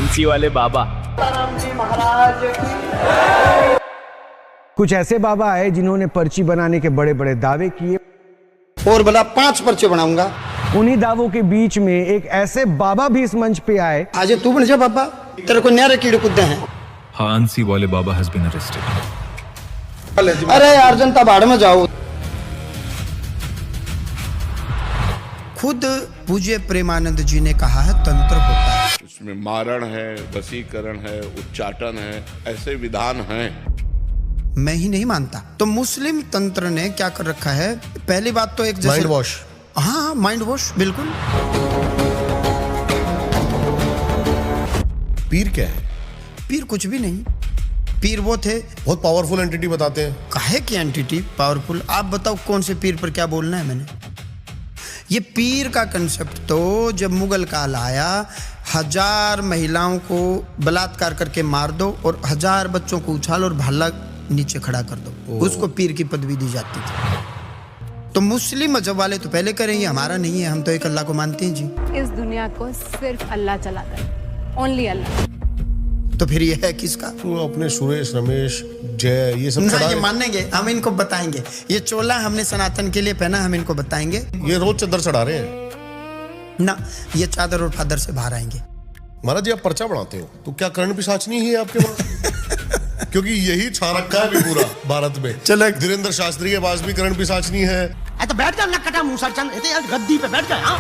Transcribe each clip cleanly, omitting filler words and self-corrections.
हंसी वाले बाबा। कुछ ऐसे बाबा आए जिन्होंने पर्ची बनाने के बड़े बड़े दावे किए और बोला 5 पर्चे बनाऊंगा। उन्हीं दावों के बीच में एक ऐसे बाबा भी इस मंच पे आए। आज तू बन जा बाबा, तेरे को न्यारे कीड़े कुत्ते हैं। हांसी वाले बाबा has been arrested. अरे यार जनता भाड़ में जाओ। खुद पूज्य प्रेमानंद जी ने कहा है तंत्र होता है, उसमें मारण है, वशीकरण है, उच्चाटन है, ऐसे विधान हैं। मैं ही नहीं मानता। तो मुस्लिम तंत्र ने क्या कर रखा है, पहली बात तो एक जैसे माइंड वॉश। हाँ, माइंड वॉश, बिल्कुल। पीर क्या है? पीर कुछ भी नहीं। पीर वो थे, बहुत पावरफुल एंटिटी बताते हैं। काहे की एंटिटी पावरफुल? आप बताओ कौन से पीर पर क्या बोलना है मैंने। ये पीर का कंसेप्ट तो जब मुगल काल आया, 1000 महिलाओं को बलात्कार करके मार दो और 1000 बच्चों को उछाल और भाला नीचे खड़ा कर दो, उसको पीर की पदवी दी जाती थी। तो मुस्लिम मजहब वाले तो पहले करेंगे, हमारा नहीं है, हम तो एक अल्लाह को मानते हैं जी। इस दुनिया को सिर्फ अल्लाह चलाता है, ओनली अल्लाह। तो फिर ये है किसका? वो अपने सुरेश, रमेश, जय, ये सब ना, चढ़ा ये रहे। मानेंगे, हम इनको बताएंगे। ये चोला हमने सनातन के लिए पहना, हम इनको बताएंगे। ये रोज चद्दर चढ़ा रहे हैं ना, ये चादर और फादर से बाहर आएंगे। महाराज जी, आप पर्चा बनाते हो तो क्या कर्ण पिशाचनी ही है आपके पास? क्योंकि यही छा रखा है भी पूरा भारत में। चलो, धीरेन्द्र शास्त्री के पास भी कर्ण पिशाचनी है। तो बैठ जा, नकटा मूसा चंद, गद्दी पे बैठ जा।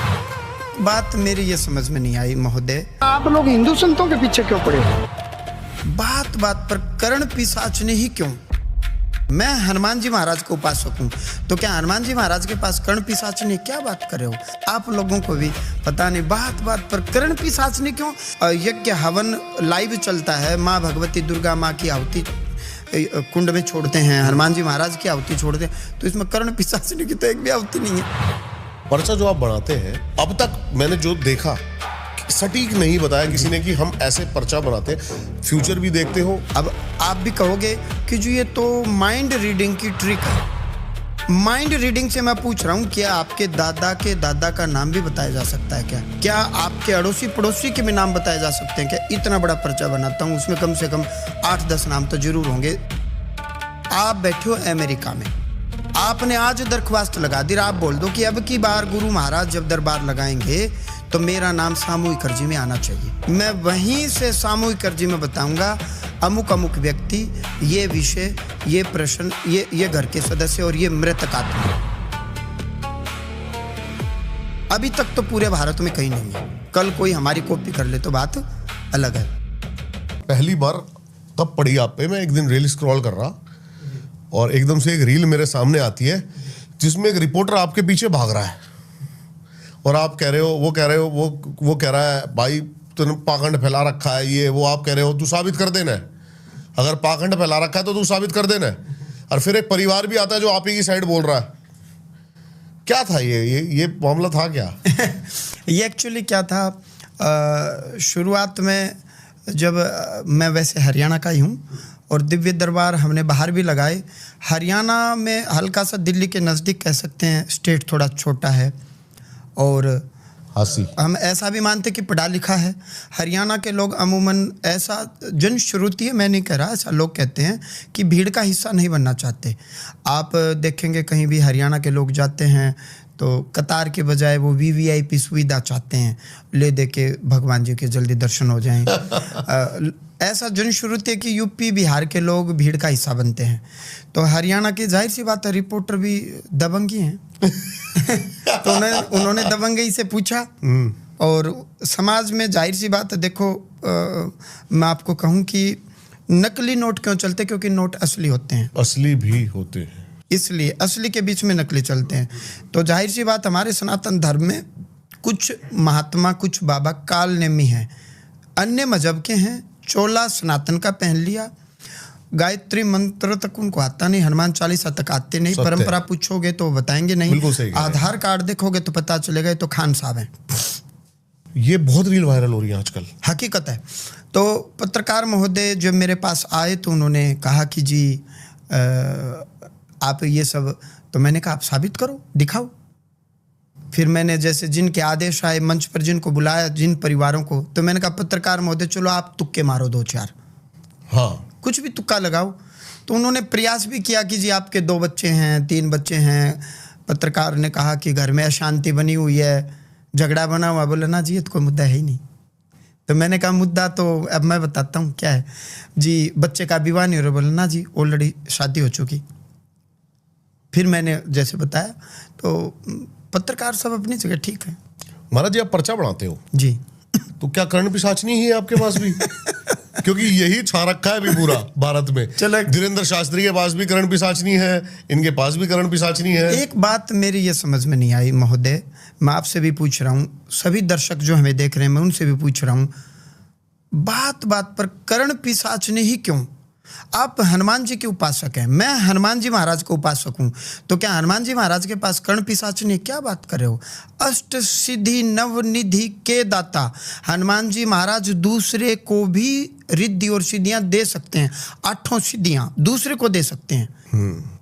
बात मेरी ये समझ में नहीं आई महोदय, आप लोग हिंदू संतों के पीछे क्यों पड़े? बात बात पर कर्ण पिशाचनी ही क्यों? मैं हनुमान जी महाराज को उपासक हूँ, तो क्या हनुमान जी महाराज के पास कर्ण पिशाचनी? क्या बात कर रहे हो आप? लोगों को भी पता नहीं, बात बात पर कर्ण पिशाचनी क्यों? यज्ञ हवन लाइव चलता है, माँ भगवती दुर्गा माँ की आहुति कुंड में छोड़ते हैं, हनुमान जी महाराज की आहुति छोड़ते हैं, तो इसमें कर्ण पिशाचनी की तो एक भी आहुति नहीं है। पर्चा जो आप बनाते हैं, अब तक मैंने जो देखा, सटीक नहीं बताया किसी ने कि हम ऐसे पर्चा बनाते हैं। फ्यूचर भी देखते हो। अब आप भी कहोगे कि जो ये तो माइंड रीडिंग की ट्रिक है। माइंड रीडिंग से मैं पूछ रहा हूँ, क्या आपके दादा के दादा का नाम भी बताया जा सकता है क्या? क्या आपके अड़ोसी पड़ोसी के भी नाम बताए जा सकते हैं क्या? इतना बड़ा पर्चा बनाता हूँ, उसमें कम से कम 8-10 नाम तो जरूर होंगे। आप बैठे हो अमेरिका में, आपने आज दरख्वास्त लगा दी, आप बोल दो कि अब की बार गुरु महाराज जब दरबार लगाएंगे तो मेरा नाम सामूहिक अर्जी में आना चाहिए। मैं वहीं से सामूहिक अर्जी में बताऊंगा, अमुक अमुक व्यक्ति, ये विषय, ये प्रश्न, ये घर के सदस्य और ये मृतक आत्मा। अभी तक तो पूरे भारत में कहीं नहीं है। कल कोई हमारी कॉपी कर ले तो बात अलग है। पहली बार तब पड़ी आप पे, मैं एक दिन रील स्क्रॉल कर रहा और एकदम से एक रील मेरे सामने आती है जिसमें एक रिपोर्टर आपके पीछे भाग रहा है और आप कह रहे हो, वो कह रहे हो, वो कह रहा है भाई तूने पाखंड फैला रखा है, ये वो। आप कह रहे हो तू साबित कर देना है, अगर पाखंड फैला रखा है तो तू साबित कर देना है। और फिर एक परिवार भी आता है जो आप ही की साइड बोल रहा है। क्या था ये मामला था क्या? ये एक्चुअली क्या था, शुरुआत में जब मैं वैसे हरियाणा का ही हूँ और दिव्य दरबार हमने बाहर भी लगाए। हरियाणा में हल्का सा दिल्ली के नज़दीक कह सकते हैं, स्टेट थोड़ा छोटा है और हम ऐसा भी मानते कि पढ़ा लिखा है। हरियाणा के लोग अमूमन, ऐसा जनश्रुति है, मैं नहीं कह रहा, ऐसा लोग कहते हैं कि भीड़ का हिस्सा नहीं बनना चाहते। आप देखेंगे कहीं भी हरियाणा के लोग जाते हैं तो कतार के बजाय वो VVIP सुविधा चाहते हैं, ले दे के भगवान जी के जल्दी दर्शन हो जाएं। ऐसा जनश्रुति है कि यूपी बिहार के लोग भीड़ का हिस्सा बनते हैं। तो हरियाणा की जाहिर सी बात है, रिपोर्टर भी दबंगी हैं। तो उन्होंने दबंगई से पूछा और समाज में जाहिर सी बात है, देखो मैं आपको कहूँ कि नकली नोट क्यों चलते? क्योंकि नोट असली होते हैं। असली भी होते हैं, इसलिए असली के बीच में नकली चलते हैं। तो जाहिर सी बात, हमारे सनातन धर्म में कुछ महात्मा, कुछ बाबा काल नेमी हैं, अन्य मजहब के हैं। चोला सनातन का पहन लिया, गायत्री मंत्र तक उनको आता नहीं, हनुमान चालीसा तक आते नहीं, परंपरा पूछोगे तो बताएंगे नहीं, आधार कार्ड देखोगे तो पता चलेगा तो खान साहब हैं। ये बहुत रील वायरल हो रही है आजकल, हकीकत है। तो पत्रकार महोदय जब मेरे पास आए तो उन्होंने कहा कि जी आप ये सब, तो मैंने कहा आप साबित करो, दिखाओ। फिर मैंने जैसे जिनके आदेश आए मंच पर जिनको बुलाया जिन परिवारों को, तो मैंने कहा पत्रकार महोदय चलो आप तुक्के मारो 2-4, हाँ, कुछ भी तुक्का लगाओ। तो उन्होंने प्रयास भी किया कि जी आपके 2 बच्चे हैं, 3 बच्चे हैं। पत्रकार ने कहा कि घर में अशांति बनी हुई है, झगड़ा बना हुआ। बोला ना जी ये तो कोई मुद्दा है ही नहीं। तो मैंने कहा मुद्दा तो अब मैं बताता हूँ क्या है जी, बच्चे का विवाह नहीं हो रहा। बोला ना जी ऑलरेडी शादी हो चुकी। फिर मैंने जैसे बताया, तो पत्रकार सब अपनी जगह ठीक है। महाराज जी आप पर्चा बनाते हो जी। तो क्या कर्ण पिशाचनी ही है आपके पास भी? क्योंकि यही छा रखा है भी पूरा भारत में। चलो धीरेन्द्र शास्त्री के पास भी कर्ण पिशाचनी है, इनके पास भी कर्ण पिशाचनी है। एक बात मेरी ये समझ में नहीं आई महोदय, मैं आपसे भी पूछ रहा हूँ, सभी दर्शक जो हमें देख रहे हैं मैं उनसे भी पूछ रहा हूँ, बात बात पर कर्ण पिशाचनी ही क्यों? आप हनुमान जी के उपासक हैं, मैं हनुमान जी महाराज का उपासक हूँ, तो क्या हनुमान जी महाराज के पास कर्ण पिशाचनी? क्या बात कर रहे हो? अष्ट सिद्धि नव निधि के दाता हनुमान जी महाराज दूसरे को भी रिद्धि और सिद्धियां दे सकते हैं। 8 सिद्धियां दूसरे को दे सकते हैं,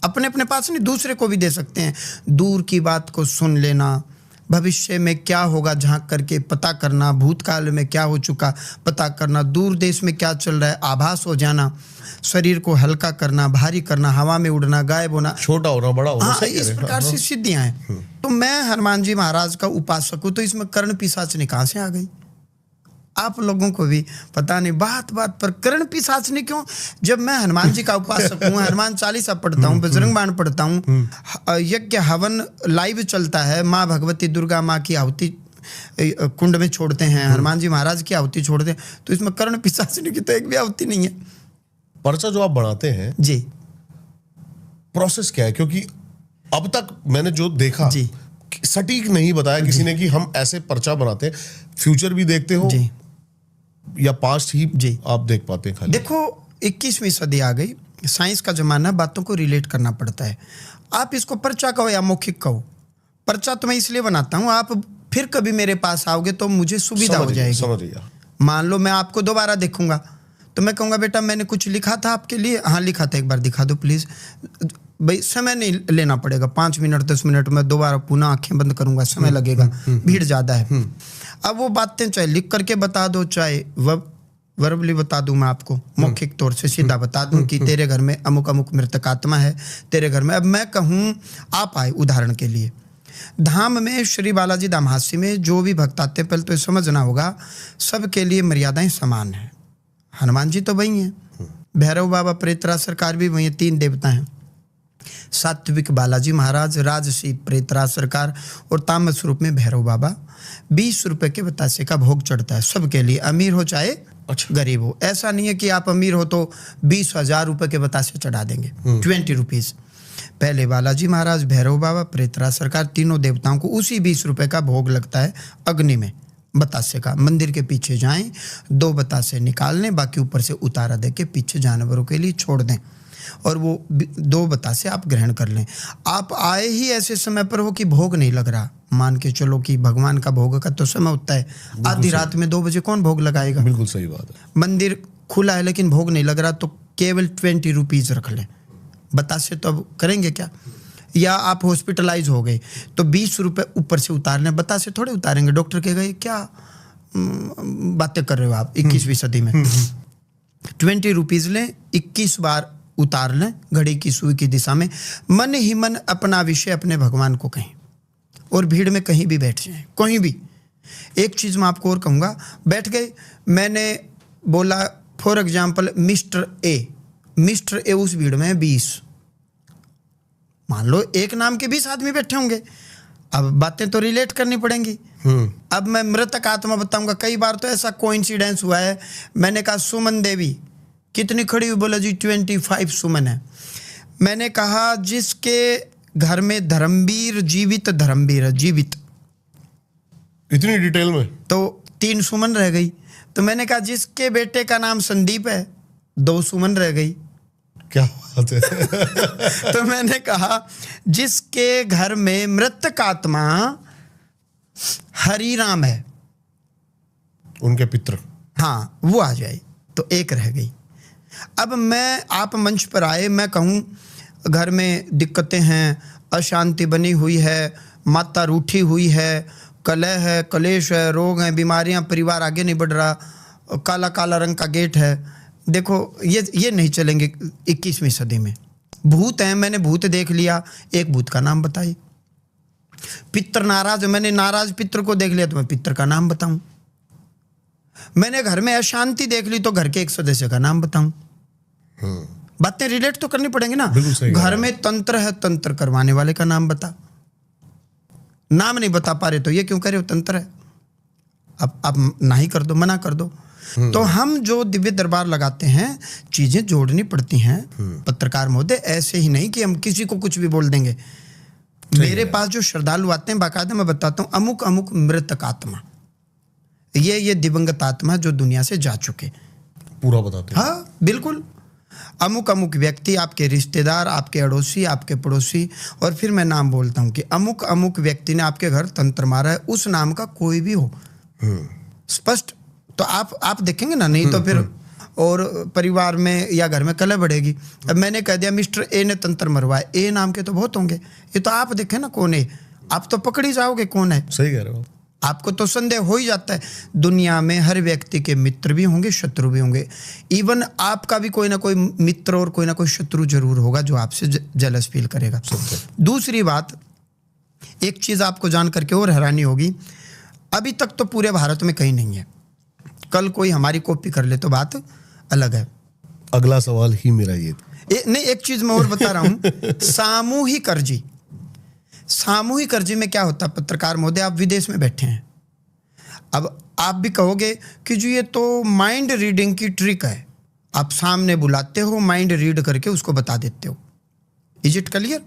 अपने अपने पास नहीं, दूसरे को भी दे सकते हैं। दूर की बात को सुन लेना, भविष्य में क्या होगा झांक करके पता करना, भूतकाल में क्या हो चुका पता करना, दूर देश में क्या चल रहा है आभास हो जाना, शरीर को हल्का करना, भारी करना, हवा में उड़ना, गायब होना, छोटा होना, बड़ा होना। हाँ, सही इस है। प्रकार से सिद्धियां हैं। तो मैं हनुमान जी महाराज का उपासक हूँ, तो इसमें कर्ण पिशाचनी कहाँ से आ गई? आप लोगों को भी पता नहीं, बात बात पर कर्ण पिशाचनी क्यों? जब मैं हनुमान जी का उपासक हूँ, हनुमान चालीसा पढ़ता हूँ, बजरंग बाण पढ़ता हूँ, यज्ञ हवन लाइव चलता है, माँ भगवती दुर्गा माँ की आहुति कुंड में छोड़ते हैं, हनुमान जी महाराज की आहुति छोड़ते हैं, तो इसमें कर्ण पिशाचनी की तो एक भी आहुति नहीं है। पर्चा जो आप बनाते हैं जी, प्रोसेस क्या है? क्योंकि अब तक मैंने जो देखा जी, सटीक नहीं बताया किसी ने कि हम ऐसे पर्चा बनाते हैं। फ्यूचर भी देखते हो जी, या पास्ट ही जी आप देख पाते हैं खाली? देखो 21वीं सदी आ गई, साइंस का जमाना, बातों को रिलेट करना पड़ता है। आप इसको पर्चा कहो या मौखिक कहो, पर्चा तो मैं इसलिए बनाता हूँ, आप फिर कभी मेरे पास आओगे तो मुझे सुविधा हो जाएगी। समझ गया। मान लो मैं आपको दोबारा देखूंगा तो मैं कहूँगा बेटा मैंने कुछ लिखा था आपके लिए, हाँ लिखा था, एक बार दिखा दो प्लीज़। भाई समय नहीं लेना पड़ेगा, 5 मिनट 10 मिनट में दोबारा पुनः आंखें बंद करूंगा, समय लगेगा, भीड़ ज़्यादा है। अब वो बातें चाहे लिख करके बता दो, चाहे वर्बली बता दूं, मैं आपको मौखिक तौर से सीधा बता दूं कि तेरे घर में अमुक अमुक मृतक आत्मा है, तेरे घर में। अब मैं कहूँ आप आए उदाहरण के लिए धाम में, श्री बालाजी धाम हास्य में जो भी भक्त आते हैं, पहले तो ये समझना होगा सबके लिए मर्यादाएं समान हैं। हनुमान जी तो वही हैं, भैरव बाबा प्रेतराज सरकार भी वही है, 3 देवता हैं। सात्विक बालाजी महाराज, राजसी प्रेतराज सरकार और तामस रूप में भैरव बाबा। 20 रुपए के बतासे का भोग चढ़ता है सबके लिए, अमीर हो चाहे गरीब हो। ऐसा नहीं है कि आप अमीर हो तो 20,000 रुपए के बतासे चढ़ा देंगे, 20 रुपीज। पहले बालाजी महाराज, भैरव बाबा, प्रेतराज सरकार, तीनों देवताओं को उसी 20 रुपए का भोग लगता है अग्नि में बतासे का। मंदिर के पीछे जाएं, 2 बतासे निकाल लें, बाकी ऊपर से उतारा दे के पीछे जानवरों के लिए छोड़ दें और वो 2 बतासे आप ग्रहण कर लें। आप आए ही ऐसे समय पर हो कि भोग नहीं लग रहा, मान के चलो कि भगवान का भोग का तो समय होता है, आधी रात में 2 बजे कौन भोग लगाएगा? बिल्कुल सही बात है। मंदिर खुला है लेकिन भोग नहीं लग रहा, तो केवल 20 रुपीज रख लें। बतासे तो अब करेंगे क्या? या आप हॉस्पिटलाइज हो गए तो 20 रुपए ऊपर से उतारने, बतासे थोड़े उतारेंगे। डॉक्टर कहेगा ये क्या बातें कर रहे हो आप 21वीं सदी में। 20 रुपीज लें, 21 बार उतार लें घड़ी की सुई की दिशा में, मन ही मन अपना विषय अपने भगवान को कहें और भीड़ में कहीं भी बैठ जाएं, कहीं भी। एक चीज़ मैं आपको और कहूँगा, बैठ गए, मैंने बोला फॉर एग्जाम्पल मिस्टर ए उस भीड़ में 20, मान लो एक नाम के 20 आदमी बैठे होंगे, अब बातें तो रिलेट करनी पड़ेंगी। अब मैं मृतक आत्मा बताऊंगा। कई बार तो ऐसा कोइंसिडेंस हुआ है, मैंने कहा सुमन देवी कितनी खड़ी हुई, बोला जी 25 सुमन है। मैंने कहा जिसके घर में धर्मवीर जीवित, धर्मवीर है जीवित, इतनी डिटेल में? तो 3 सुमन रह गई। तो मैंने कहा जिसके बेटे का नाम संदीप है, 2 सुमन रह गई। क्या बात है। तो मैंने कहा जिसके घर में मृतक आत्मा हरि राम है, उनके पितृ, हाँ वो आ जाए, तो 1 रह गई। अब मैं, आप मंच पर आए, मैं कहूँ घर में दिक्कतें हैं, अशांति बनी हुई है, माता रूठी हुई है, कलह है, कलेश है, रोग हैं, बीमारियां, परिवार आगे नहीं बढ़ रहा, काला काला रंग का गेट है। देखो ये नहीं चलेंगे 21वीं सदी में। भूत हैं, मैंने भूत देख लिया, एक भूत का नाम बताइए। पितर नाराज, मैंने नाराज पितर को देख लिया तो मैं पितर का नाम बताऊं। मैंने घर में अशांति देख ली तो घर के एक सदस्य का नाम बताऊं। बातें रिलेट तो करनी पड़ेंगी ना। बिल्कुल सही घर में तंत्र है, तंत्र करवाने वाले का नाम बता। नाम नहीं बता पा रहे तो ये क्यों कह रहे हो, तंत्र है, अब नहीं कर दो, मना कर दो। तो हम जो दिव्य दरबार लगाते हैं, चीजें जोड़नी पड़ती हैं पत्रकार महोदय, ऐसे ही नहीं कि हम किसी को कुछ भी बोल देंगे। मेरे पास जो श्रद्धालु आते हैं, बाकायदा मैं बताता हूँ, अमुक अमुक मृतक आत्मा, ये दिवंगत आत्मा जो दुनिया से जा चुके, पूरा बताते हैं। हाँ बिल्कुल। अमुक अमुक व्यक्ति, आपके रिश्तेदार, आपके अड़ोसी, आपके पड़ोसी, और फिर मैं नाम बोलता हूँ कि अमुक अमुक व्यक्ति ने आपके घर तंत्र मारा है, उस नाम का कोई भी हो, स्पष्ट। तो आप देखेंगे ना, नहीं तो फिर और परिवार में या घर में कलह बढ़ेगी। अब मैंने कह दिया मिस्टर ए ने तंत्र मरवाया, ए नाम के तो बहुत होंगे, ये तो आप देखें ना कौन है, आप तो पकड़ ही जाओगे कौन है। सही कह रहे हो, आपको तो संदेह हो ही जाता है। दुनिया में हर व्यक्ति के मित्र भी होंगे, शत्रु भी होंगे। इवन आपका भी कोई ना कोई मित्र और कोई ना कोई शत्रु जरूर होगा जो आपसे जेलस फील करेगा। दूसरी बात, एक चीज आपको जान करके और हैरानी होगी, अभी तक तो पूरे भारत में कहीं नहीं है, कल कोई हमारी कॉपी कर ले तो बात अलग है। अगला सवाल ही मेरा ये नहीं, एक चीज मैं और बता रहा हूं, सामूहिक अर्जी। सामूहिक अर्जी में क्या होता है पत्रकार महोदय, आप विदेश में बैठे हैं, अब आप भी कहोगे कि जी ये तो माइंड रीडिंग की ट्रिक है, आप सामने बुलाते हो, माइंड रीड करके उसको बता देते हो। Is it clear?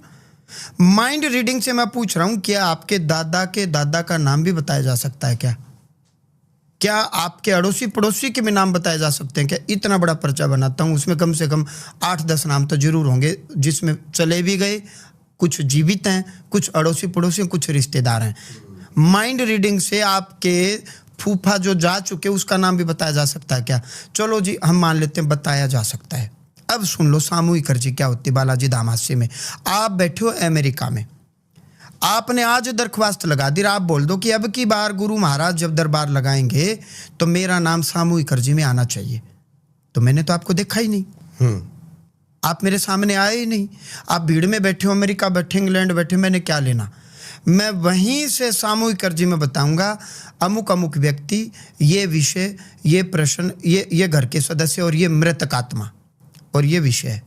Mind reading से मैं पूछ रहा हूं, क्या आपके दादा के दादा का नाम भी बताया जा सकता है क्या? क्या आपके अड़ोसी पड़ोसी के भी नाम बताए जा सकते हैं क्या? इतना बड़ा पर्चा बनाता हूं, उसमें कम से कम 8-10 नाम तो जरूर होंगे, जिसमें चले भी गए, कुछ जीवित हैं, कुछ अड़ोसी पड़ोसी, कुछ रिश्तेदार हैं। माइंड रीडिंग से आपके फूफा जो जा चुके उसका नाम भी बताया जा सकता है क्या? चलो जी, हम मान लेते हैं बताया जा सकता है। अब सुन लो सामूहिक अर्जी क्या होती है बालाजी धाम हास्य में। आप बैठे हो अमेरिका में, आपने आज दरख्वास्त लगा दी, आप बोल दो कि अब की बार गुरु महाराज जब दरबार लगाएंगे तो मेरा नाम सामूहिक अर्जी में आना चाहिए। तो मैंने तो आपको देखा ही नहीं, आप मेरे सामने आए ही नहीं, आप भीड़ में बैठे हो, अमेरिका बैठे, इंग्लैंड बैठे, मैंने क्या लेना। मैं वहीं से सामूहिक अर्जी में बताऊंगा अमुक अमुक व्यक्ति, ये विषय, ये प्रश्न, ये घर के सदस्य और ये मृतक आत्मा और ये विषय,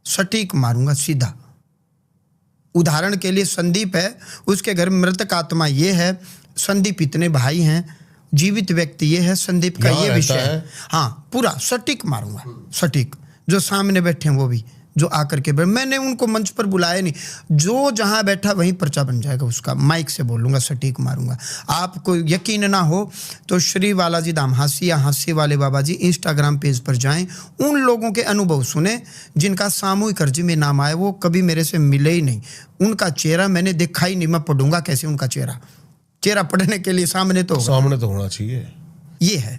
सटीक मारूंगा सीधा। उदाहरण के लिए संदीप है, उसके घर में मृतक आत्मा ये है, संदीप इतने भाई हैं, जीवित व्यक्ति ये है, संदीप का ये विषय है। हाँ पूरा सटीक मारूंगा, सटीक। जो सामने बैठे हैं वो भी, जो आकर के मैंने उनको मंच पर बुलाया नहीं, जो जहां बैठा वहीं पर्चा बन जाएगा उसका, माइक से बोलूंगा, सटीक मारूंगा। आपको यकीन ना हो तो श्री बालाजी धाम हास्य या हास्य वाले बाबा जी इंस्टाग्राम पेज पर जाएं, उन लोगों के अनुभव सुने जिनका सामूहिक अर्जी में नाम आया, वो कभी मेरे से मिले ही नहीं, उनका चेहरा मैंने देखा ही नहीं, मैं पढ़ूंगा कैसे उनका चेहरा? चेहरा पढ़ने के लिए सामने तो होना चाहिए। ये है।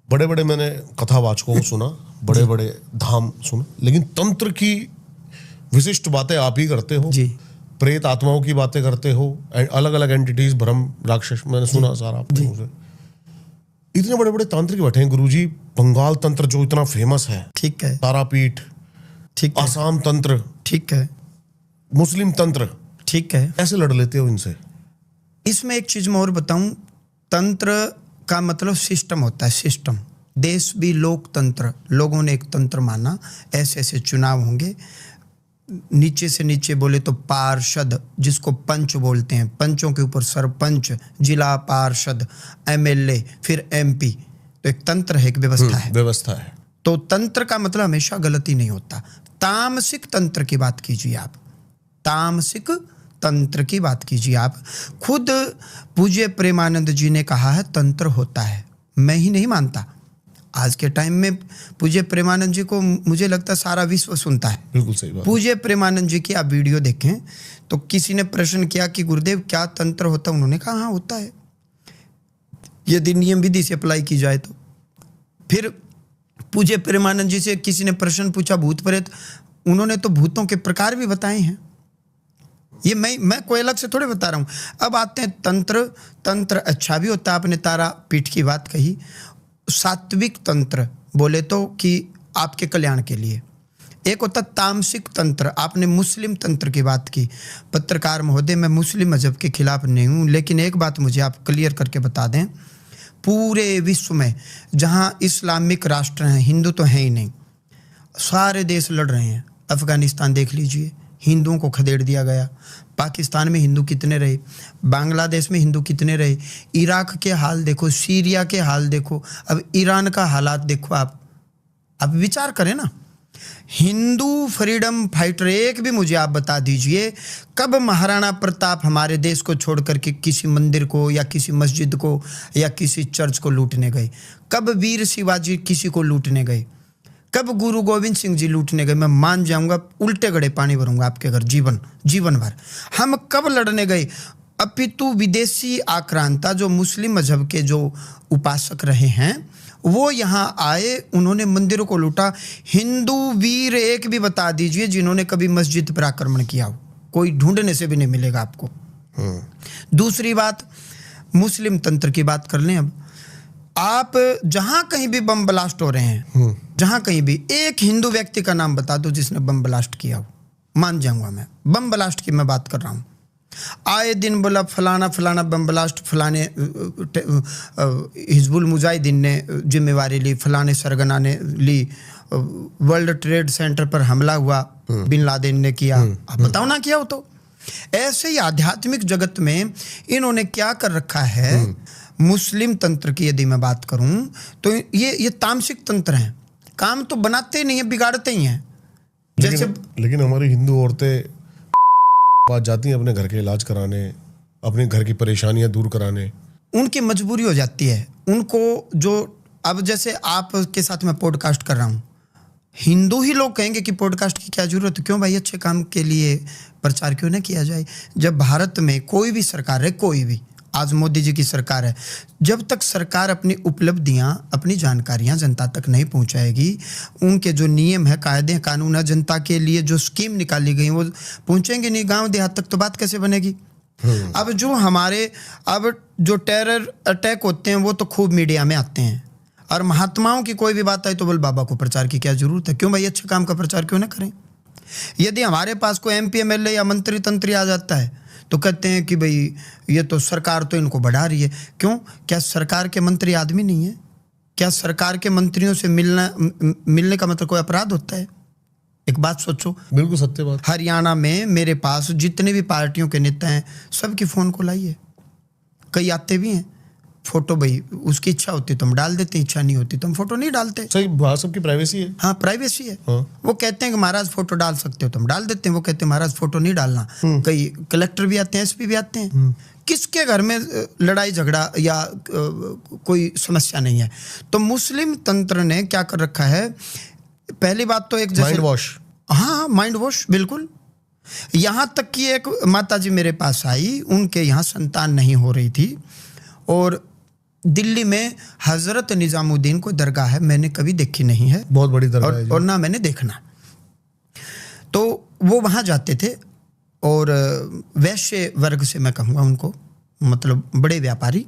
बड़े बड़े मैंने कथावाचकों को सुना, बड़े बड़े धाम सुने, लेकिन तंत्र की विशिष्ट बातें आप ही करते हो जी। प्रेत आत्माओं की बातें करते हो, अलग अलग एंटिटीज, भ्रम, राक्षस, मैंने सुना सारा आपके मुंह से। इतने बड़े बड़े तांत्रिक बैठे हैं गुरुजी। बंगाल तंत्र जो इतना फेमस है, ठीक है, तारापीठ, ठीक है, आसाम तंत्र, ठीक है, मुस्लिम तंत्र, ठीक है, कैसे लड़ लेते हो इनसे? इसमें एक चीज मैं और बताऊं, तंत्र का मतलब सिस्टम होता है, सिस्टम। देश भी लोकतंत्र, लोगों ने एक तंत्र माना, ऐसे ऐसे चुनाव होंगे, नीचे से नीचे बोले तो पार्षद, जिसको पंच बोलते हैं, पंचों के ऊपर सरपंच, जिला पार्षद, एमएलए, फिर एमपी। तो एक तंत्र है, एक व्यवस्था है, व्यवस्था है। तो तंत्र का मतलब हमेशा गलती नहीं होता। तामसिक तंत्र की बात कीजिए आप, तामसिक तंत्र की बात कीजिए आप। खुद पूज्य प्रेमानंद जी ने कहा है तंत्र होता है, मैं ही नहीं मानता। आज के टाइम में पूज्य प्रेमानंद जी को मुझे लगता है सारा विश्व सुनता है। बिल्कुल सही बात। पूज्य प्रेमानंद जी की आप वीडियो देखें तो किसी ने प्रश्न किया कि गुरुदेव क्या तंत्र होता है, उन्होंने कहा हाँ होता है, यदि नियम विधि से अप्लाई की जाए तो। फिर पूज्य प्रेमानंद जी से किसी ने प्रश्न पूछा भूत प्रेत, उन्होंने तो भूतों के प्रकार भी बताए हैं। ये मैं कोई अलग से थोड़े बता रहा हूँ। अब आते हैं तंत्र अच्छा भी होता है, आपने तारा पीठ की बात कही। सात्विक तंत्र बोले तो कि आपके कल्याण के लिए, एक होता तामसिक तंत्र। आपने मुस्लिम तंत्र की बात की। पत्रकार महोदय, मैं मुस्लिम मजहब के खिलाफ नहीं हूँ, लेकिन एक बात मुझे आप क्लियर करके बता दें, पूरे विश्व में जहाँ इस्लामिक राष्ट्र हैं, हिंदू तो हैं ही नहीं, सारे देश लड़ रहे हैं। अफगानिस्तान देख लीजिए, हिंदुओं को खदेड़ दिया गया। पाकिस्तान में हिंदू कितने रहे, बांग्लादेश में हिंदू कितने रहे, इराक के हाल देखो, सीरिया के हाल देखो, अब ईरान का हालात देखो। आप विचार करें ना। हिंदू फ्रीडम फाइटर एक भी मुझे आप बता दीजिए कब महाराणा प्रताप हमारे देश को छोड़ करके किसी मंदिर को या किसी मस्जिद को या किसी चर्च को लूटने गए? कब वीर शिवाजी किसी को लूटने गए? कब गुरु गोविंद सिंह जी लूटने गए? मैं मान जाऊंगा, उल्टे घड़े पानी भरूंगा आपके घर जीवन भर। हम कब लड़ने गए? अपितु विदेशी आक्रांता जो मुस्लिम मजहब के जो उपासक रहे हैं वो यहाँ आए, उन्होंने मंदिरों को लूटा। हिंदू वीर एक भी बता दीजिए जिन्होंने कभी मस्जिद पर आक्रमण किया हो? कोई ढूंढने से भी नहीं मिलेगा आपको। दूसरी बात, मुस्लिम तंत्र की बात कर लें। अब आप जहां कहीं भी बम ब्लास्ट हो रहे हैं, जहां कहीं भी एक हिंदू व्यक्ति का नाम बता दो जिसने बम ब्लास्ट किया हो, मान जाऊंगा मैं। बम ब्लास्ट की मैं बात कर रहा हूं। आए दिन बोला फलाना बम ब्लास्ट, फलाने हिजबुल मुजाहिदीन ने जिम्मेवारी ली, फलाने सरगना ने ली, वर्ल्ड ट्रेड सेंटर पर हमला हुआ बिन लादेन ने किया। आप बताओ ना किया हो तो। ऐसे ही आध्यात्मिक जगत में इन्होंने क्या कर रखा है। मुस्लिम तंत्र की यदि मैं बात करूं तो ये तामसिक तंत्र हैं। काम तो बनाते नहीं है, बिगाड़ते ही हैं। जैसे लेकिन हमारी हिंदू औरतें पास जाती हैं अपने घर के इलाज कराने, अपने घर की परेशानियां दूर कराने। उनकी मजबूरी हो जाती है उनको। जो अब जैसे आपके साथ मैं पॉडकास्ट कर रहा हूँ, हिंदू ही लोग कहेंगे कि पॉडकास्ट की क्या जरूरत है, क्यों भाई अच्छे काम के लिए प्रचार क्यों ना किया जाए। जब भारत में कोई भी सरकार है, कोई भी, आज मोदी जी की सरकार है, जब तक सरकार अपनी उपलब्धियां, अपनी जानकारियां जनता तक नहीं पहुंचाएगी, उनके जो नियम है, कायदे कानून है, जनता के लिए जो स्कीम निकाली गई वो पहुंचेंगे नहीं गांव देहात तक, तो बात कैसे बनेगी। अब जो टेरर अटैक होते हैं वो तो खूब मीडिया में आते हैं, और महात्माओं की कोई भी बात आई तो बोल बाबा को प्रचार की क्या जरूरत है। क्यों भाई, अच्छे काम का प्रचार क्यों ना करें। यदि हमारे पास कोई MP MLA या मंत्री तंत्री आ जाता है तो कहते हैं कि भाई ये तो सरकार तो इनको बढ़ा रही है। क्यों? क्या सरकार के मंत्री आदमी नहीं है? क्या सरकार के मंत्रियों से मिलने का मतलब कोई अपराध होता है? एक बात सोचो। बिल्कुल सत्य बात। हरियाणा में मेरे पास जितने भी पार्टियों के नेता हैं सबकी फ़ोन कॉल आई है, कई आते भी हैं। फोटो भाई उसकी इच्छा होती तो हम डाल देते हैं, इच्छा नहीं होती तो हम फोटो नहीं डालते। सही, सबकी प्राइवेसी है। हाँ, प्राइवेसी है। हाँ। वो कहते हैं कि महाराज फोटो डाल सकते हो तो हम डाल देते हैं, वो कहते हैं महाराज फोटो नहीं डालना। कई कलेक्टर भी आते हैं, SP भी आते हैं। किसके घर में लड़ाई झगड़ा या कोई समस्या नहीं है। तो मुस्लिम तंत्र ने क्या कर रखा है, पहली बात तो एक माइंड वॉश। हाँ, माइंड वॉश, बिल्कुल। यहाँ तक कि एक माता जी मेरे पास आई, उनके यहाँ संतान नहीं हो रही थी, और दिल्ली में हजरत निजामुद्दीन को दरगाह है, मैंने कभी देखी नहीं है, बहुत बड़ी दरगाह है और ना मैंने देखना। तो वो वहाँ जाते थे, और वैश्य वर्ग से मैं कहूँगा उनको, मतलब बड़े व्यापारी,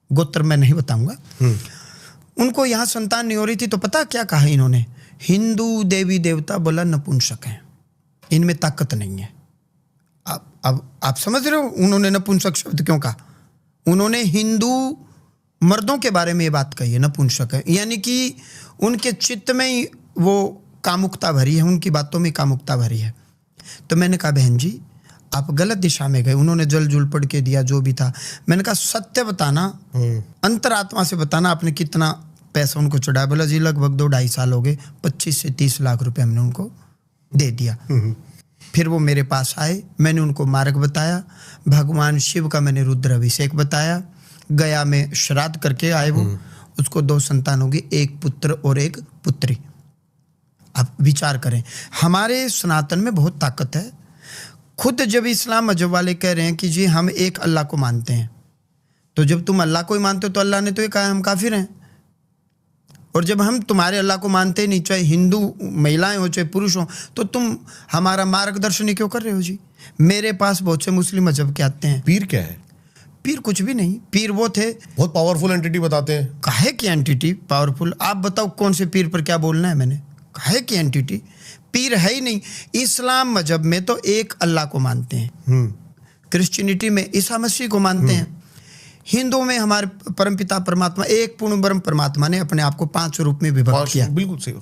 गोत्र मैं नहीं बताऊँगा। उनको यहाँ संतान नहीं हो रही थी, तो पता क्या कहा इन्होंने, हिंदू देवी देवता बोला नपुंसक हैं, इनमें ताकत नहीं है। अब आप समझ रहे हो उन्होंने नपुंसक शब्द क्यों कहा। उन्होंने हिंदू मर्दों के बारे में ये बात कही है, नपुंसक है, यानी कि उनके चित्त में ही वो कामुकता भरी है, उनकी बातों में कामुकता भरी है। तो मैंने कहा बहन जी आप गलत दिशा में गए। उन्होंने जल जुल पढ़ के दिया जो भी था। मैंने कहा सत्य बताना, अंतरात्मा से बताना, आपने कितना पैसा उनको चढ़ाया। बोला जी लगभग 2-2.5 साल हो गए, 25 से 30 लाख रुपए हमने उनको दे दिया। फिर वो मेरे पास आए, मैंने उनको मार्ग बताया, भगवान शिव का मैंने रुद्र अभिषेक बताया, गया में श्राद्ध करके आए वो, उसको 2 संतान होगी, एक पुत्र और एक पुत्री। आप विचार करें, हमारे सनातन में बहुत ताकत है। खुद जब इस्लाम मजहब वाले कह रहे हैं कि जी हम एक अल्लाह को मानते हैं, तो जब तुम अल्लाह को ही मानते हो तो अल्लाह ने तो ये कहा हम काफिर हैं। और जब हम तुम्हारे अल्लाह को मानते नहीं, चाहे हिंदू महिलाएं हो चाहे पुरुष हो, तो तुम हमारा मार्गदर्शन ही क्यों कर रहे हो जी? मेरे पास बहुत से मुस्लिम मजहब के आते हैं। पीर क्या है? पीर कुछ भी नहीं, पीर वो थे। बहुत पावरफुल एंटिटी बताते हैं। काहे की एंटिटी पावरफुल? आप बताओ कौन से पीर पर क्या बोलना है मैंने? काहे की एंटिटी? पीर है ही नहीं। इस्लाम मजहब में तो एक अल्लाह को मानते हैं, क्रिश्चियनिटी में ईसा मसीह को मानते हैं, हिंदू में हमारे परमपिता परमात्मा एक पूर्ण ब्रह्म परमात्मा ने अपने आप को 5 रूप में विभक्त किया। बिल्कुल सही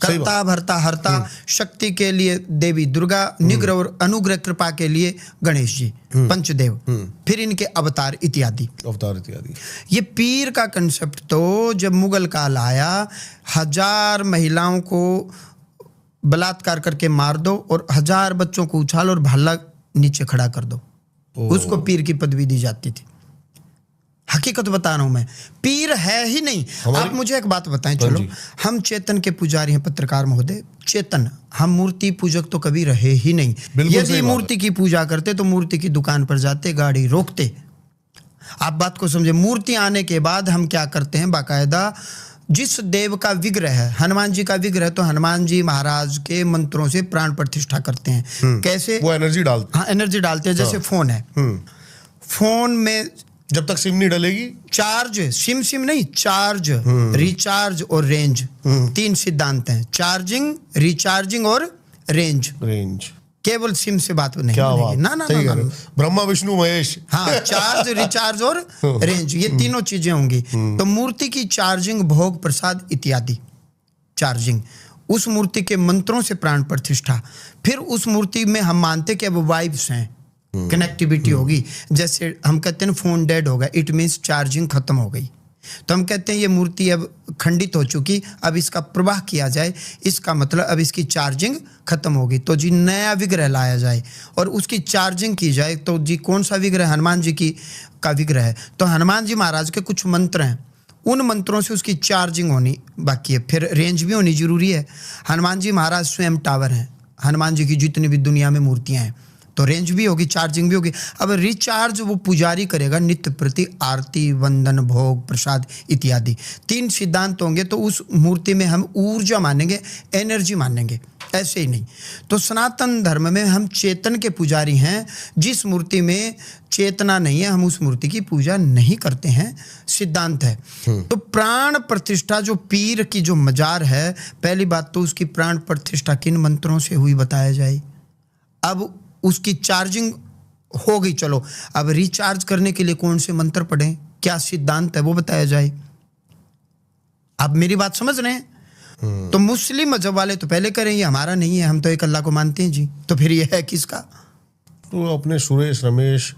कर्ता भरता हरता, शक्ति के लिए देवी दुर्गा, निग्रह और अनुग्रह कृपा के लिए गणेश जी, पंचदेव, फिर इनके अवतार इत्यादि। ये पीर का कंसेप्ट तो जब मुगल काल आया, 1000 महिलाओं को बलात्कार करके मार दो और 1000 बच्चों को उछाल और भाला नीचे खड़ा कर दो, उसको पीर की पदवी दी जाती थी। हकीकत बता रहा हूं मैं, पीर है ही नहीं। आप मुझे एक बात बताएं, चलो हम चेतन के पुजारी हैं पत्रकार महोदय, चेतन, हम मूर्ति पूजक तो कभी रहे ही नहीं। यदि मूर्ति की पूजा करते तो मूर्ति की दुकान पर जाते, गाड़ी रोकते। आप बात को समझे। मूर्ति आने के बाद हम क्या करते हैं, बाकायदा जिस देव का विग्रह है, हनुमान जी का विग्रह, तो हनुमान जी महाराज के मंत्रों से प्राण प्रतिष्ठा करते हैं। कैसे? वो एनर्जी डालते। हाँ, एनर्जी डालते हैं। जैसे फोन है, फोन में जब तक सिम नहीं डलेगी, चार्ज, सिम नहीं, चार्ज, रिचार्ज और रेंज, 3 सिद्धांत हैं, चार्जिंग, रिचार्जिंग और रेंज। केवल सिम से बात नहीं बनेगी। ना, ब्रह्मा विष्णु महेश। हाँ, चार्ज, रिचार्ज और रेंज, ये तीनों चीजें होंगी। तो मूर्ति की चार्जिंग, भोग प्रसाद इत्यादि, चार्जिंग, उस मूर्ति के मंत्रों से प्राण प्रतिष्ठा, फिर उस मूर्ति में हम मानते कि अब वाइब्स हैं, कनेक्टिविटी होगी। जैसे हम कहते हैं फोन डेड हो गया, इट मीन्स चार्जिंग खत्म हो गई। तो हम कहते हैं ये मूर्ति अब खंडित हो चुकी, अब इसका प्रवाह किया जाए, इसका मतलब अब इसकी चार्जिंग खत्म होगी, तो जी नया विग्रह लाया जाए और उसकी चार्जिंग की जाए। तो जी कौन सा विग्रह? हनुमान जी की का विग्रह है, तो हनुमान जी महाराज के कुछ मंत्र हैं, उन मंत्रों से उसकी चार्जिंग होनी बाकी है। फिर रेंज भी होनी जरूरी है। हनुमान जी महाराज स्वयं टावर हैं, हनुमान जी की जितनी भी दुनिया में मूर्तियां हैं, तो रेंज भी होगी, चार्जिंग भी होगी। अब रिचार्ज वो पुजारी करेगा, नित्य प्रति आरती, वंदन, भोग प्रसाद इत्यादि। 3 सिद्धांत होंगे, तो उस मूर्ति में हम ऊर्जा मानेंगे, एनर्जी मानेंगे, ऐसे ही नहीं। तो सनातन धर्म में हम चेतन के पुजारी हैं। जिस मूर्ति में चेतना नहीं है, हम उस मूर्ति की पूजा नहीं करते हैं, सिद्धांत है। तो प्राण प्रतिष्ठा जो पीर की जो मजार है, पहली बात तो उसकी प्राण प्रतिष्ठा किन मंत्रों से हुई बताया जाए। अब उसकी चार्जिंग हो गई, चलो अब रिचार्ज करने के लिए कौन से मंत्र पढ़ें, क्या सिद्धांत है वो बताया जाए। आप मेरी बात समझ रहे हैं? तो मुस्लिम मजहब वाले तो पहले करें, ये हमारा नहीं है, हम तो एक अल्लाह को मानते हैं जी, तो फिर ये है किसका? तो अपने सुरेश, रमेश,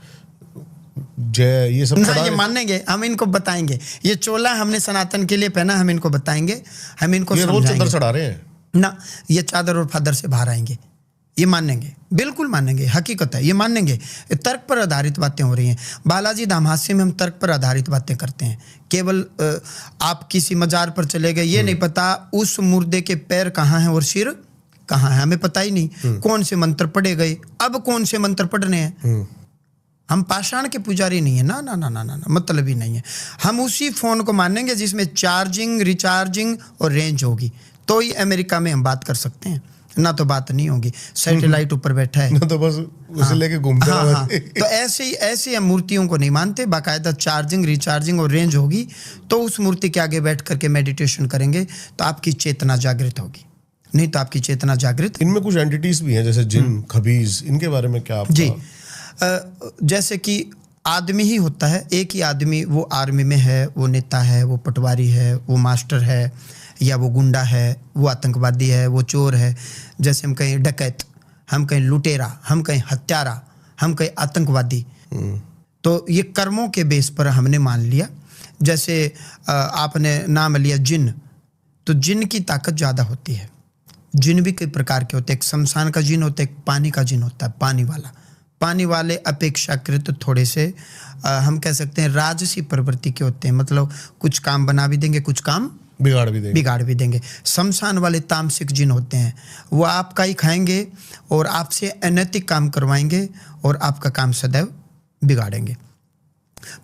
जय, ये सब ये मानेंगे, हम इनको बताएंगे। ये चोला हमने सनातन के लिए पहना, हम इनको बताएंगे, हम इनको रोज चादर चढ़ा रहे हैं ना, ये चादर और फादर से बाहर आएंगे, ये मानेंगे, बिल्कुल मानेंगे, हकीकत है, ये मानेंगे। तर्क पर आधारित बातें हो रही हैं। बालाजी धाम हास्य में हम तर्क पर आधारित बातें करते हैं। केवल आप किसी मजार पर चले गए, ये नहीं पता उस मुर्दे के पैर कहाँ हैं और सिर कहाँ है, हमें पता ही नहीं। कौन से मंत्र पढ़े गए, अब कौन से मंत्र पढ़ने हैं। हम पाषाण के पुजारी नहीं है, ना ना ना ना ना, मतलब ही नहीं है। हम उसी फोन को मानेंगे जिसमें चार्जिंग, रिचार्जिंग और रेंज होगी, तो ही अमेरिका में हम बात कर सकते हैं, ना तो बात नहीं होगी। सैटेलाइट ऊपर बैठा है, ना तो बस उसे लेके घूमते हाँ, हाँ। तो ऐसे हम मूर्तियों को नहीं मानते। बाकायदा चार्जिंग, रिचार्जिंग और रेंज होगी, तो उस मूर्ति के आगे बैठ करके मेडिटेशन करेंगे तो आपकी चेतना जागृत होगी, नहीं तो आपकी चेतना जागृत। इनमें कुछ एंटिटीज भी हैं, जैसे जिन, खबीज, इनके बारे में क्या? जी, जैसे कि आदमी ही होता है, एक ही आदमी, वो आर्मी में है, वो नेता है, वो पटवारी है, वो मास्टर है, या वो गुंडा है, वो आतंकवादी है, वो चोर है। जैसे हम कहें डकैत, हम कहें लुटेरा, हम कहें हत्यारा, हम कहें आतंकवादी, तो ये कर्मों के बेस पर हमने मान लिया। जैसे आपने नाम लिया जिन, तो जिन की ताकत ज़्यादा होती है। जिन भी कई प्रकार के होते हैं, एक शमशान का जिन होता है, एक पानी का जिन होता है, पानी वाला। पानी वाले अपेक्षाकृत थोड़े से हम कह सकते हैं राजसी प्रवृत्ति के होते हैं, मतलब कुछ काम बना भी देंगे, कुछ काम बिगाड़ भी देंगे। शमशान वाले तामसिक जिन होते हैं, वो आपका ही खाएंगे और आपसे अनैतिक काम करवाएंगे और आपका काम सदैव बिगाड़ेंगे।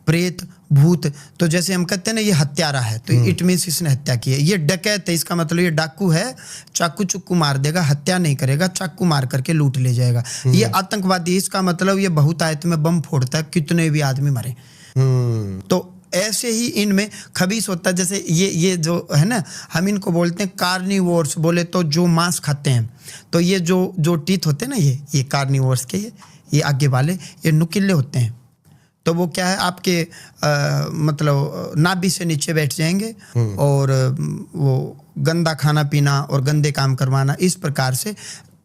प्रेत भूत, तो जैसे हम कहते हैं ना ये हत्यारा है, तो इट मीन्स इसने हत्या की है। ये डकैत है, इसका मतलब ये डाकू है, चाकू चुक्कू मार देगा, हत्या नहीं करेगा, चाकू मार करके लूट ले जाएगा। ये आतंकवादी, इसका मतलब ये बहुतायत में बम फोड़ता है, कितने भी आदमी मरे। तो ऐसे ही इनमें खबीस होता है। जैसे ये जो है ना, हम इनको बोलते हैं कार्निवोर्स, बोले तो जो मांस खाते हैं। तो ये जो टीथ होते हैं ना, ये कार्निवोर्स के ये आगे वाले ये नुकीले होते हैं। तो वो क्या है, आपके मतलब नाभि से नीचे बैठ जाएंगे और वो गंदा खाना पीना और गंदे काम करवाना, इस प्रकार से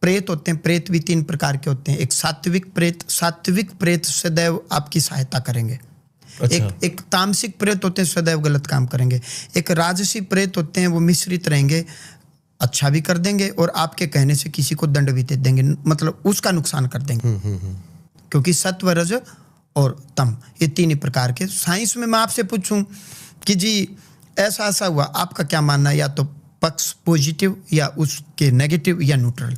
प्रेत होते हैं। प्रेत भी 3 प्रकार के होते हैं। एक सात्विक प्रेत सदैव आपकी सहायता करेंगे। अच्छा। एक तामसिक प्रेत होते हैं, सदैव गलत काम करेंगे। एक राजसी प्रेत होते हैं, वो मिश्रित रहेंगे, अच्छा भी कर देंगे और आपके कहने से किसी को दंड भी दे देंगे, मतलब उसका नुकसान कर देंगे। क्योंकि सत्व, रज और तम, ये 3 ही प्रकार के। साइंस में मैं आपसे पूछूं कि जी ऐसा हुआ, आपका क्या मानना है? या तो पक्ष पॉजिटिव, या उसके नेगेटिव, या न्यूट्रल।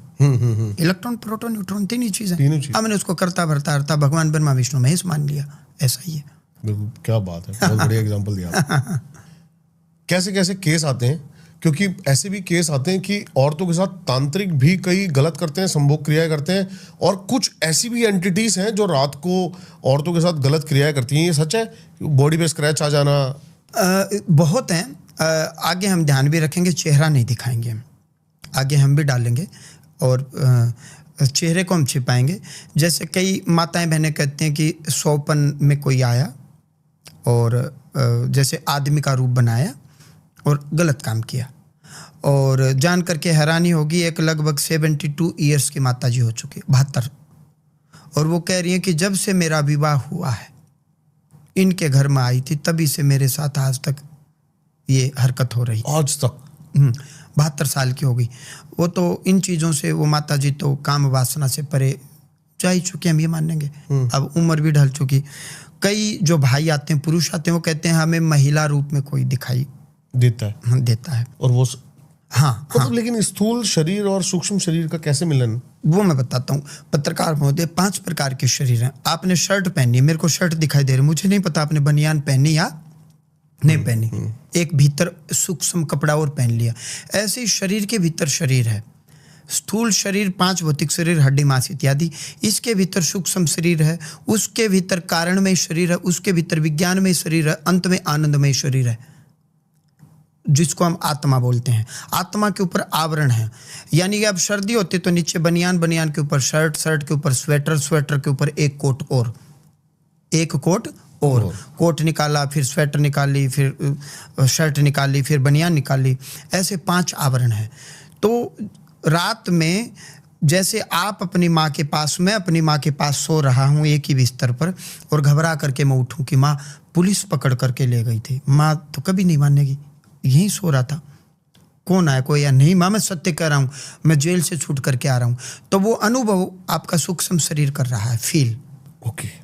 इलेक्ट्रॉन, प्रोटॉन, न्यूट्रॉन, 3 ही चीजें। हमने उसको करता भरता भगवान ब्रह्मा विष्णु महेश मान लिया, ऐसा ही है। क्या बात है, बहुत बढ़िया एग्जांपल दिया। कैसे कैसे केस आते हैं, क्योंकि ऐसे भी केस आते हैं कि औरतों के साथ तांत्रिक भी कई गलत करते हैं, संभोग क्रियाएं करते हैं, और कुछ ऐसी भी एंटिटीज हैं जो रात को औरतों के साथ गलत क्रियाएं करती हैं। ये सच है? बॉडी पे स्क्रैच आ जाना बहुत हैं। आगे हम ध्यान भी रखेंगे, चेहरा नहीं दिखाएंगे हम, आगे हम भी डालेंगे और चेहरे को हम छिपाएंगे। जैसे कई माताएं बहनें कहती हैं कि सौपन में कोई आया और जैसे आदमी का रूप बनाया और गलत काम किया, और जान करके हैरानी होगी, एक लगभग 72 ईयर्स की माता जी हो चुकी, 72, और वो कह रही है कि जब से मेरा विवाह हुआ है, इनके घर में आई थी, तभी से मेरे साथ आज तक ये हरकत हो रही। आज तक 72 साल की हो गई वो। तो इन चीज़ों से वो माता जी तो काम वासना से परे जा ही चुके, हम ये मानेंगे। अब उम्र भी ढल चुकी। कई जो भाई आते हैं, पुरुष आते हैं, वो कहते हैं हमें महिला रूप में कोई दिखाई देता है और वो हाँ। लेकिन स्थूल शरीर और सूक्ष्म शरीर का कैसे मिलन? वो मैं बताता हूँ पत्रकार महोदय। 5 प्रकार के शरीर हैं। आपने शर्ट पहनी है, मेरे को शर्ट दिखाई दे रही, मुझे नहीं पता आपने बनियान पहनी या नहीं पहनी। एक भीतर सूक्ष्म कपड़ा और पहन लिया। ऐसे ही शरीर के भीतर शरीर है। स्थूल शरीर, 5 भौतिक शरीर, हड्डी मांस इत्यादि। इसके भीतर सूक्ष्म शरीर है, उसके भीतर कारणमय शरीर है, उसके भीतर विज्ञानमय शरीर है, अंत में आनंदमय शरीर है, जिसको हम आत्मा बोलते हैं। आत्मा के ऊपर आवरण है, यानी कि अब सर्दी होती तो नीचे बनियान, बनियान के ऊपर शर्ट, शर्ट के ऊपर स्वेटर, स्वेटर के ऊपर एक कोट और, एक कोट और, कोट निकाला, फिर स्वेटर निकाली, फिर शर्ट निकाली, फिर बनियान निकाली। ऐसे 5 आवरण है। तो रात में जैसे आप अपनी माँ के पास, मैं अपनी माँ के पास सो रहा हूँ एक ही बिस्तर पर, और घबरा करके मैं उठूँ कि माँ पुलिस पकड़ करके ले गई थी, माँ तो कभी नहीं मानेगी, यहीं सो रहा था, कौन आया कोई या नहीं, माँ मैं सत्य कह रहा हूँ, मैं जेल से छूट करके आ रहा हूँ। तो वो अनुभव आपका सूक्ष्म शरीर कर रहा है, फील। ओके।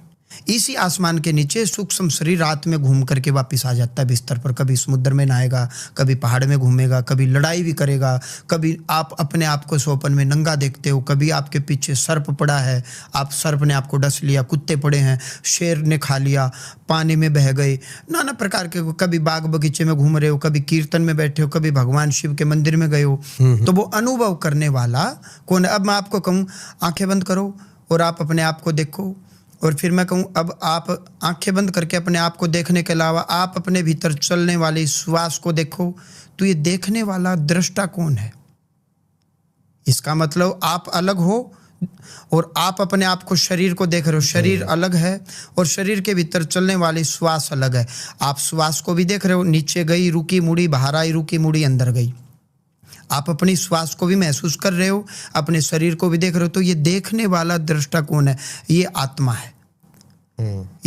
इसी आसमान के नीचे सूक्ष्म शरीर रात में घूम करके वापस आ जाता है बिस्तर पर। कभी समुद्र में नहाएगा, कभी पहाड़ में घूमेगा, कभी लड़ाई भी करेगा, कभी आप अपने आप को स्वप्न में नंगा देखते हो, कभी आपके पीछे सर्प पड़ा है, आप सर्प ने आपको डस लिया, कुत्ते पड़े हैं, शेर ने खा लिया, पानी में बह गए, नाना प्रकार के, कभी बाग बगीचे में घूम रहे हो, कभी कीर्तन में बैठे हो, कभी भगवान शिव के मंदिर में गए हो। तो वो अनुभव करने वाला कौन है? अब मैं आपको कहूँ आंखें बंद करो और आप अपने आप को देखो, और फिर मैं कहूँ अब आप आंखें बंद करके अपने आप को देखने के अलावा आप अपने भीतर चलने वाली श्वास को देखो, तो ये देखने वाला दृष्टा कौन है? इसका मतलब आप अलग हो और आप अपने आप को, शरीर को देख रहे हो, शरीर अलग है और शरीर के भीतर चलने वाली श्वास अलग है। आप श्वास को भी देख रहे हो, नीचे गई, रुकी, मुड़ी, बाहर आई, रुकी, मुड़ी, अंदर गई। आप अपनी श्वास को भी महसूस कर रहे हो, अपने शरीर को भी देख रहे हो। तो ये देखने वाला दृष्टा कौन है? ये आत्मा है।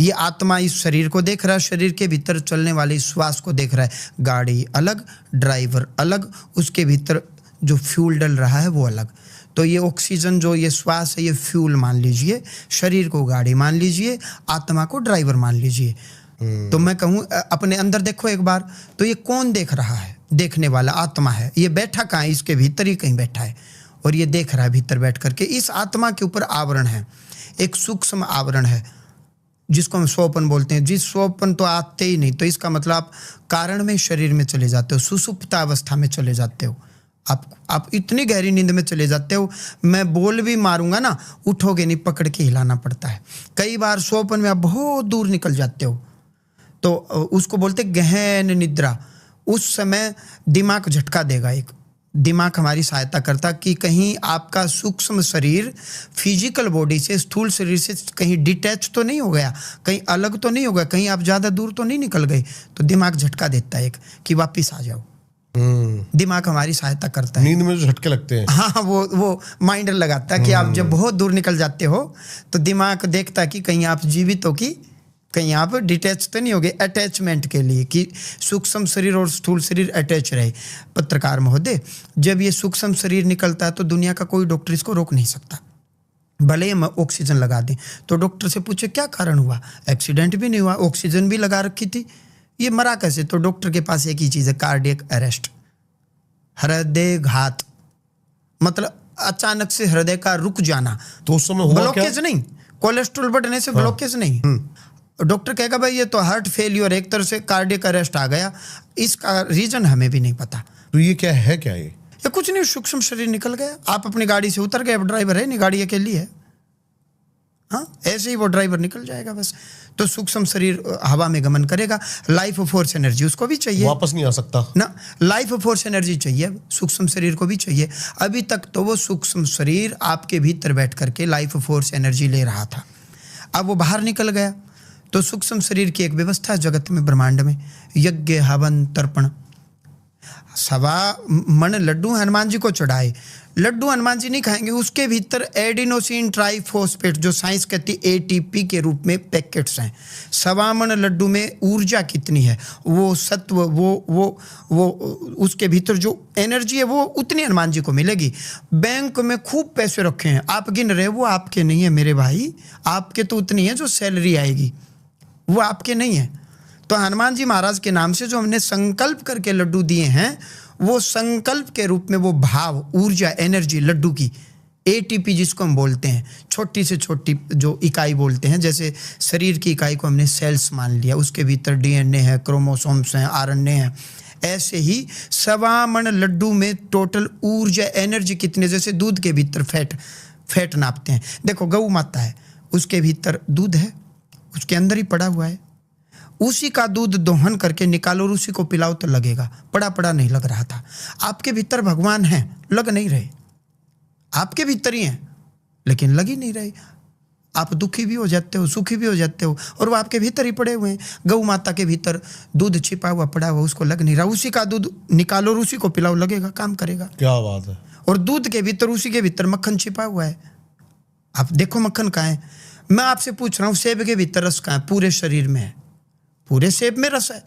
ये आत्मा इस शरीर को देख रहा है, शरीर के भीतर चलने वाली श्वास को देख रहा है। गाड़ी अलग, ड्राइवर अलग, उसके भीतर जो फ्यूल डल रहा है वो अलग। तो ये ऑक्सीजन जो ये श्वास है, ये फ्यूल मान लीजिए, शरीर को गाड़ी मान लीजिए, आत्मा को ड्राइवर मान लीजिए। तो मैं कहूँ अपने अंदर देखो एक बार, तो ये कौन देख रहा है? देखने वाला आत्मा है। ये बैठा कहाँ है? इसके भीतर ही कहीं बैठा है और ये देख रहा है भीतर बैठ करके। इस आत्मा के ऊपर आवरण है, एक सूक्ष्म आवरण है जिसको हम स्वप्न बोलते हैं, जिस स्वप्न तो आते ही नहीं, तो इसका मतलब आप कारण में शरीर में चले जाते हो, सुषुप्ता अवस्था में चले जाते हो, आप इतनी गहरी नींद में चले जाते हो, मैं बोल भी मारूंगा ना उठोगे नहीं, पकड़ के हिलाना पड़ता है। कई बार स्वप्न में आप बहुत दूर निकल जाते हो, तो उसको बोलते गहन निद्रा। उस समय दिमाग झटका देगा, एक दिमाग हमारी सहायता करता कि कहीं आपका सूक्ष्म शरीर फिजिकल बॉडी से, स्थूल शरीर से कहीं डिटैच तो नहीं हो गया, कहीं अलग तो नहीं हो गया, कहीं आप ज़्यादा दूर तो नहीं निकल गए, तो दिमाग झटका देता है एक कि वापिस आ जाओ। दिमाग हमारी सहायता करता है। नींद में जो झटके लगते हैं, हाँ, वो माइंडर लगाता है कि आप जब बहुत दूर निकल जाते हो तो दिमाग देखता है कि कहीं आप जीवित हो, कि कहीं आप डिटैच तो नहीं हो गए, अटैचमेंट के लिए कि सूक्ष्म शरीर और स्थूल शरीर अटैच रहे। पत्रकार महोदय, जब ये सूक्ष्म शरीर निकलता है तो दुनिया का कोई डॉक्टर इसको रोक नहीं सकता, भले ही हम ऑक्सीजन लगा दें। तो डॉक्टर से पूछे क्या कारण हुआ, एक्सीडेंट भी नहीं हुआ, ऑक्सीजन भी लगा रखी थी, ये मरा कैसे? तो डॉक्टर के पास एक ही चीज़ है, कार्डियक अरेस्ट, हृदय घात, मतलब अचानक से हृदय का रुक जाना। तो उस समय हुआ ब्लॉकेज क्या? नहीं, कोलेस्ट्रॉल बढ़ने से ब्लॉकेज नहीं। डॉक्टर कहेगा भाई ये तो हार्ट फेलियर, एक तरह से कार्डियक अरेस्ट आ गया, इसका रीजन हमें भी नहीं पता। तो ये क्या है, क्या ये कुछ नहीं, सूक्ष्म शरीर निकल गया, आप अपनी गाड़ी से उतर गए, अब ड्राइवर है नहीं, गाड़ी अकेली है, हाँ, ऐसे ही वो ड्राइवर निकल जाएगा बस। तो सूक्ष्म शरीर हवा में गमन करेगा, लाइफ फोर्स एनर्जी उसको भी चाहिए, वापस नहीं आ सकता ना, लाइफ फोर्स एनर्जी चाहिए, सूक्ष्म शरीर को भी चाहिए। अभी तक तो वो सूक्ष्म शरीर आपके भीतर बैठ करके लाइफ फोर्स एनर्जी ले रहा था, अब वो बाहर निकल गया। तो सूक्ष्म शरीर की एक व्यवस्था है जगत में, ब्रह्मांड में, यज्ञ हवन तर्पण। 1.25 मन लड्डू हनुमान जी को चढ़ाए, लड्डू हनुमान जी नहीं खाएंगे, उसके भीतर एडिनोसिन ट्राइफॉस्फेट, जो साइंस कहती है एटीपी के रूप में पैकेट्स हैं। 1.25 मन लड्डू में ऊर्जा कितनी है, वो सत्व, वो उसके भीतर जो एनर्जी है वो उतनी हनुमान जी को मिलेगी। बैंक में खूब पैसे रखे हैं, आप गिन रहे, वो आपके नहीं है मेरे भाई, आपके तो उतनी है जो सैलरी आएगी, वो आपके नहीं है। तो हनुमान जी महाराज के नाम से जो हमने संकल्प करके लड्डू दिए हैं, वो संकल्प के रूप में वो भाव, ऊर्जा, एनर्जी लड्डू की, एटीपी जिसको हम बोलते हैं, छोटी से छोटी जो इकाई बोलते हैं, जैसे शरीर की इकाई को हमने सेल्स मान लिया, उसके भीतर डीएनए है, क्रोमोसोम्स हैं, आरएनए है, ऐसे ही 1.25 मन लड्डू में टोटल ऊर्जा, एनर्जी कितने, जैसे दूध के भीतर फैट नापते हैं, देखो गऊ माता है, उसके भीतर दूध है, उसके अंदर ही पड़ा हुआ है, उसी का दूध दोहन करके निकालो और उसी को पिलाओ तो लगेगा, पड़ा नहीं लग रहा था। आपके भीतर भगवान हैं, लग नहीं रहे, आपके भीतर ही हैं लेकिन लग ही नहीं रहे, आप दुखी भी हो जाते हो, सुखी भी हो जाते हो, और वो आपके भीतर ही पड़े हुए हैं। गौ माता के भीतर दूध छिपा हुआ पड़ा हुआ, उसको लग नहीं रहा, उसी का दूध निकालो और उसी को पिलाओ, लगेगा, काम करेगा। क्या बात है। और दूध के भीतर, उसी के भीतर मक्खन छिपा हुआ है, आप देखो मक्खन कहाँ है। मैं आपसे पूछ रहा हूँ, सेब के भीतर रस कहाँ है? पूरे शरीर में है, पूरे सेब में रस है,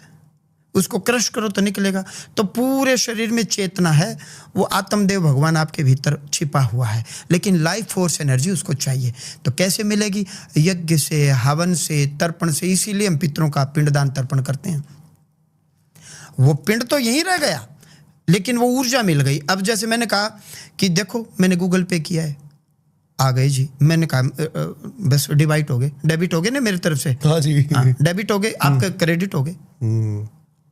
उसको क्रश करो तो निकलेगा। तो पूरे शरीर में चेतना है, वो आत्मदेव भगवान आपके भीतर छिपा हुआ है, लेकिन लाइफ फोर्स एनर्जी उसको चाहिए। तो कैसे मिलेगी? यज्ञ से, हवन से, तर्पण से। इसीलिए हम पितरों का पिंडदान तर्पण करते हैं। वो पिंड तो यहीं रह गया, लेकिन वो ऊर्जा मिल गई। अब जैसे मैंने कहा कि देखो मैंने गूगल पे किया है, आ गए जी, मैंने कहा बस डेबिट हो गए ना मेरी तरफ से, हाँ जी, डेबिट हो गए, आपका क्रेडिट हो गए,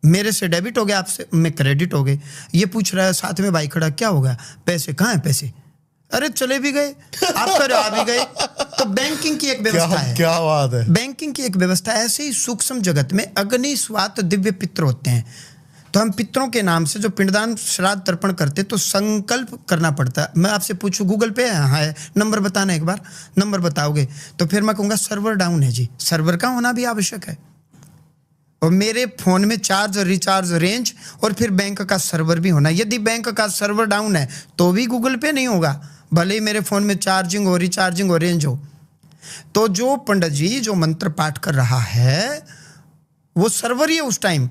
मेरे से डेबिट हो गया, आपसे मैं क्रेडिट हो गए। ये पूछ रहा है साथ में भाई खड़ा, क्या हो गया, पैसे कहाँ है पैसे? अरे चले भी गए, आप आ भी गए। तो बैंकिंग की एक व्यवस्था है, क्या बात है, बैंकिंग की एक व्यवस्था। ऐसे ही सूक्ष्म जगत में अग्नि स्वात दिव्य पित्र होते हैं। तो हम पितरों के नाम से जो पिंडदान श्राद्ध तर्पण करते तो संकल्प करना पड़ता है। मैं आपसे पूछूं गूगल पे है? हाँ है, नंबर बताना, एक बार नंबर बताओगे तो फिर मैं कहूँगा सर्वर डाउन है जी। सर्वर का होना भी आवश्यक है, और मेरे फ़ोन में चार्ज और रिचार्ज रेंज और फिर बैंक का सर्वर भी होना। यदि बैंक का सर्वर डाउन है तो भी गूगल पे नहीं होगा, भले ही मेरे फ़ोन में चार्जिंग हो, रिचार्जिंग हो, रेंज हो। तो जो पंडित जी जो मंत्र पाठ कर रहा है वो सर्वर ही है उस टाइम।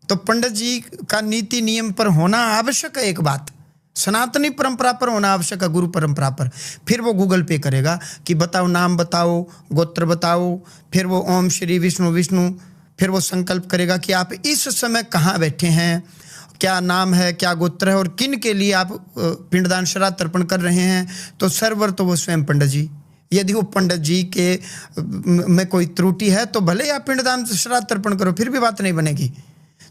तो पंडित जी का नीति नियम पर होना आवश्यक है, एक बात सनातनी परंपरा पर होना आवश्यक है, गुरु परंपरा पर। फिर वो गूगल पे करेगा कि बताओ, नाम बताओ, गोत्र बताओ, फिर वो ओम श्री विष्णु विष्णु, फिर वो संकल्प करेगा कि आप इस समय कहाँ बैठे हैं, क्या नाम है, क्या गोत्र है, और किन के लिए आप पिंडदान श्राद्ध तर्पण कर रहे हैं। तो सर्वर तो वो स्वयं पंडित जी, यदि वो पंडित जी के में कोई त्रुटि है तो भले ही आप पिंडदान श्राद्ध तर्पण करो, फिर भी बात नहीं बनेगी।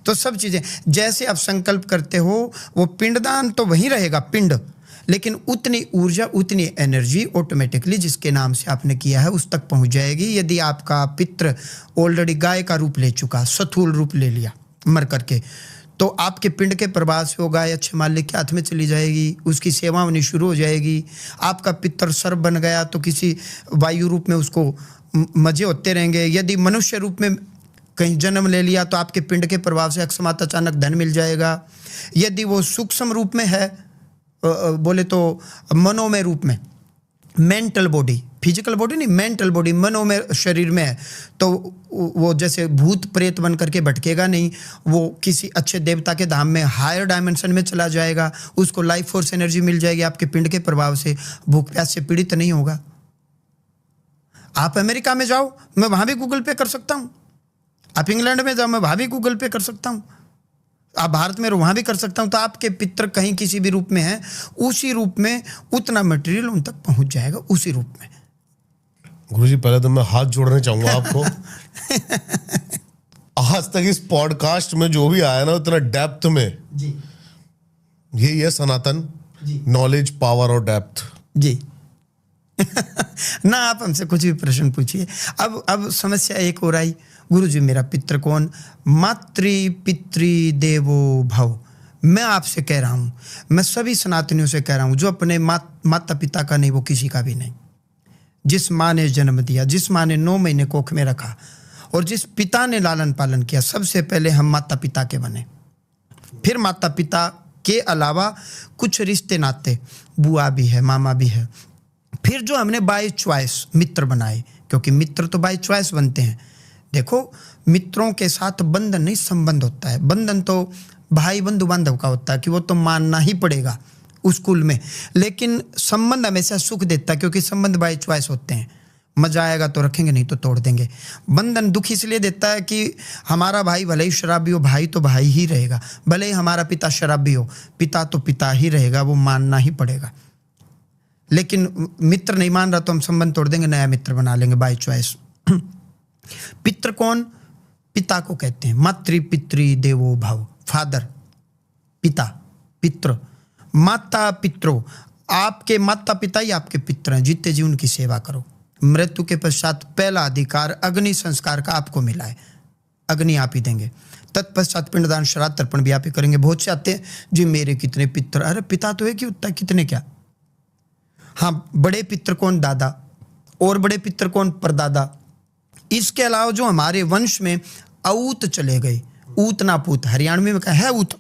तो सब चीज़ें जैसे आप संकल्प करते हो, वो पिंडदान तो वहीं रहेगा पिंड, लेकिन उतनी ऊर्जा उतनी एनर्जी ऑटोमेटिकली जिसके नाम से आपने किया है उस तक पहुंच जाएगी। यदि आपका पितृ ऑलरेडी गाय का रूप ले चुका, सथूल रूप ले लिया मर करके, तो आपके पिंड के प्रभाव से वो गाय अच्छे मालिक के हाथ में चली जाएगी, उसकी सेवा होनी शुरू हो जाएगी। आपका पितर सर्प बन गया तो किसी वायु रूप में उसको मजे होते रहेंगे। यदि मनुष्य रूप में कहीं जन्म ले लिया तो आपके पिंड के प्रभाव से अकस्मात अचानक धन मिल जाएगा। यदि वो सूक्ष्म रूप में है, बोले तो मनोमय रूप में, मेंटल बॉडी, फिजिकल बॉडी नहीं, मेंटल बॉडी, मनोमय शरीर में है, तो वो जैसे भूत प्रेत बन करके भटकेगा नहीं, वो किसी अच्छे देवता के धाम में हायर डायमेंशन में चला जाएगा, उसको लाइफ फोर्स एनर्जी मिल जाएगी आपके पिंड के प्रभाव से, भूख प्यास से पीड़ित नहीं होगा। आप अमेरिका में जाओ, मैं वहाँ भी गूगल पे कर सकता हूँ। आप इंग्लैंड में जाओ, मैं वहाँ भी गूगल पे कर सकता हूँ। आप भारत में वहाँ भी कर सकता हूँ। तो आपके पितर कहीं किसी भी रूप में है, उसी रूप में उतना मटेरियल उन तक पहुँच जाएगा, उसी रूप में। गुरुजी पहले तो मैं हाथ जोड़ने चाहूंगा आपको। आज तक इस पॉडकास्ट में जो भी आया ना उतना डेप्थ में जी, यही है सनातन, नॉलेज, पावर और डेप्थ जी। ना आप हमसे कुछ भी प्रश्न पूछिए। अब समस्या एक और आई, गुरुजी मेरा पितृ कौन? मातृ पितृ देवो भव। मैं आपसे कह रहा हूँ, मैं सभी सनातनियों से कह रहा हूँ, जो अपने माता पिता का नहीं वो किसी का भी नहीं। जिस माँ ने जन्म दिया, जिस माँ ने 9 महीने कोख में रखा और जिस पिता ने लालन पालन किया, सबसे पहले हम माता पिता के बने। फिर माता पिता के अलावा कुछ रिश्ते नाते, बुआ भी है, मामा भी है। फिर जो हमने बाय चॉइस मित्र बनाए, क्योंकि मित्र तो बाय चॉइस बनते हैं। देखो, मित्रों के साथ बंधन नहीं, संबंध होता है। बंधन तो भाई बंधु बांधव का होता है कि वो तो मानना ही पड़ेगा उस कुल में, लेकिन संबंध हमेशा सुख देता है, क्योंकि संबंध बाय चॉइस होते हैं। मजा आएगा तो रखेंगे, नहीं तो तोड़ देंगे। बंधन दुख इसलिए देता है कि हमारा भाई भले ही शराबी हो, भाई तो भाई ही रहेगा। भले ही हमारा पिता शराबी हो, पिता तो पिता ही रहेगा, वो मानना ही पड़ेगा। लेकिन मित्र नहीं मान रहा तो हम संबंध तोड़ देंगे, नया मित्र बना लेंगे बाय चॉइस। पितृ कौन? पिता को कहते हैं। मातृ पितृ देवो भव, फादर, पिता, पितृ। माता पितरो, आपके माता पिता ही आपके पितृ हैं। जीते जी उनकी सेवा करो। मृत्यु के पश्चात पहला अधिकार अग्नि संस्कार का आपको मिला है, अग्नि आप ही देंगे। तत्पश्चात पिंडदान श्राद्ध तर्पण भी आप ही करेंगे। बहुत से आते हैं जी मेरे कितने पितृ, अरे पिता तो है कि उतना कितने क्या। हाँ, बड़े पितृ कौन? दादा। और बड़े पितृ कौन? परदादा। इसके अलावा जो हमारे वंश में औत चले गए, ऊत ना पूत, हरियाणवी में कहा है ऊत,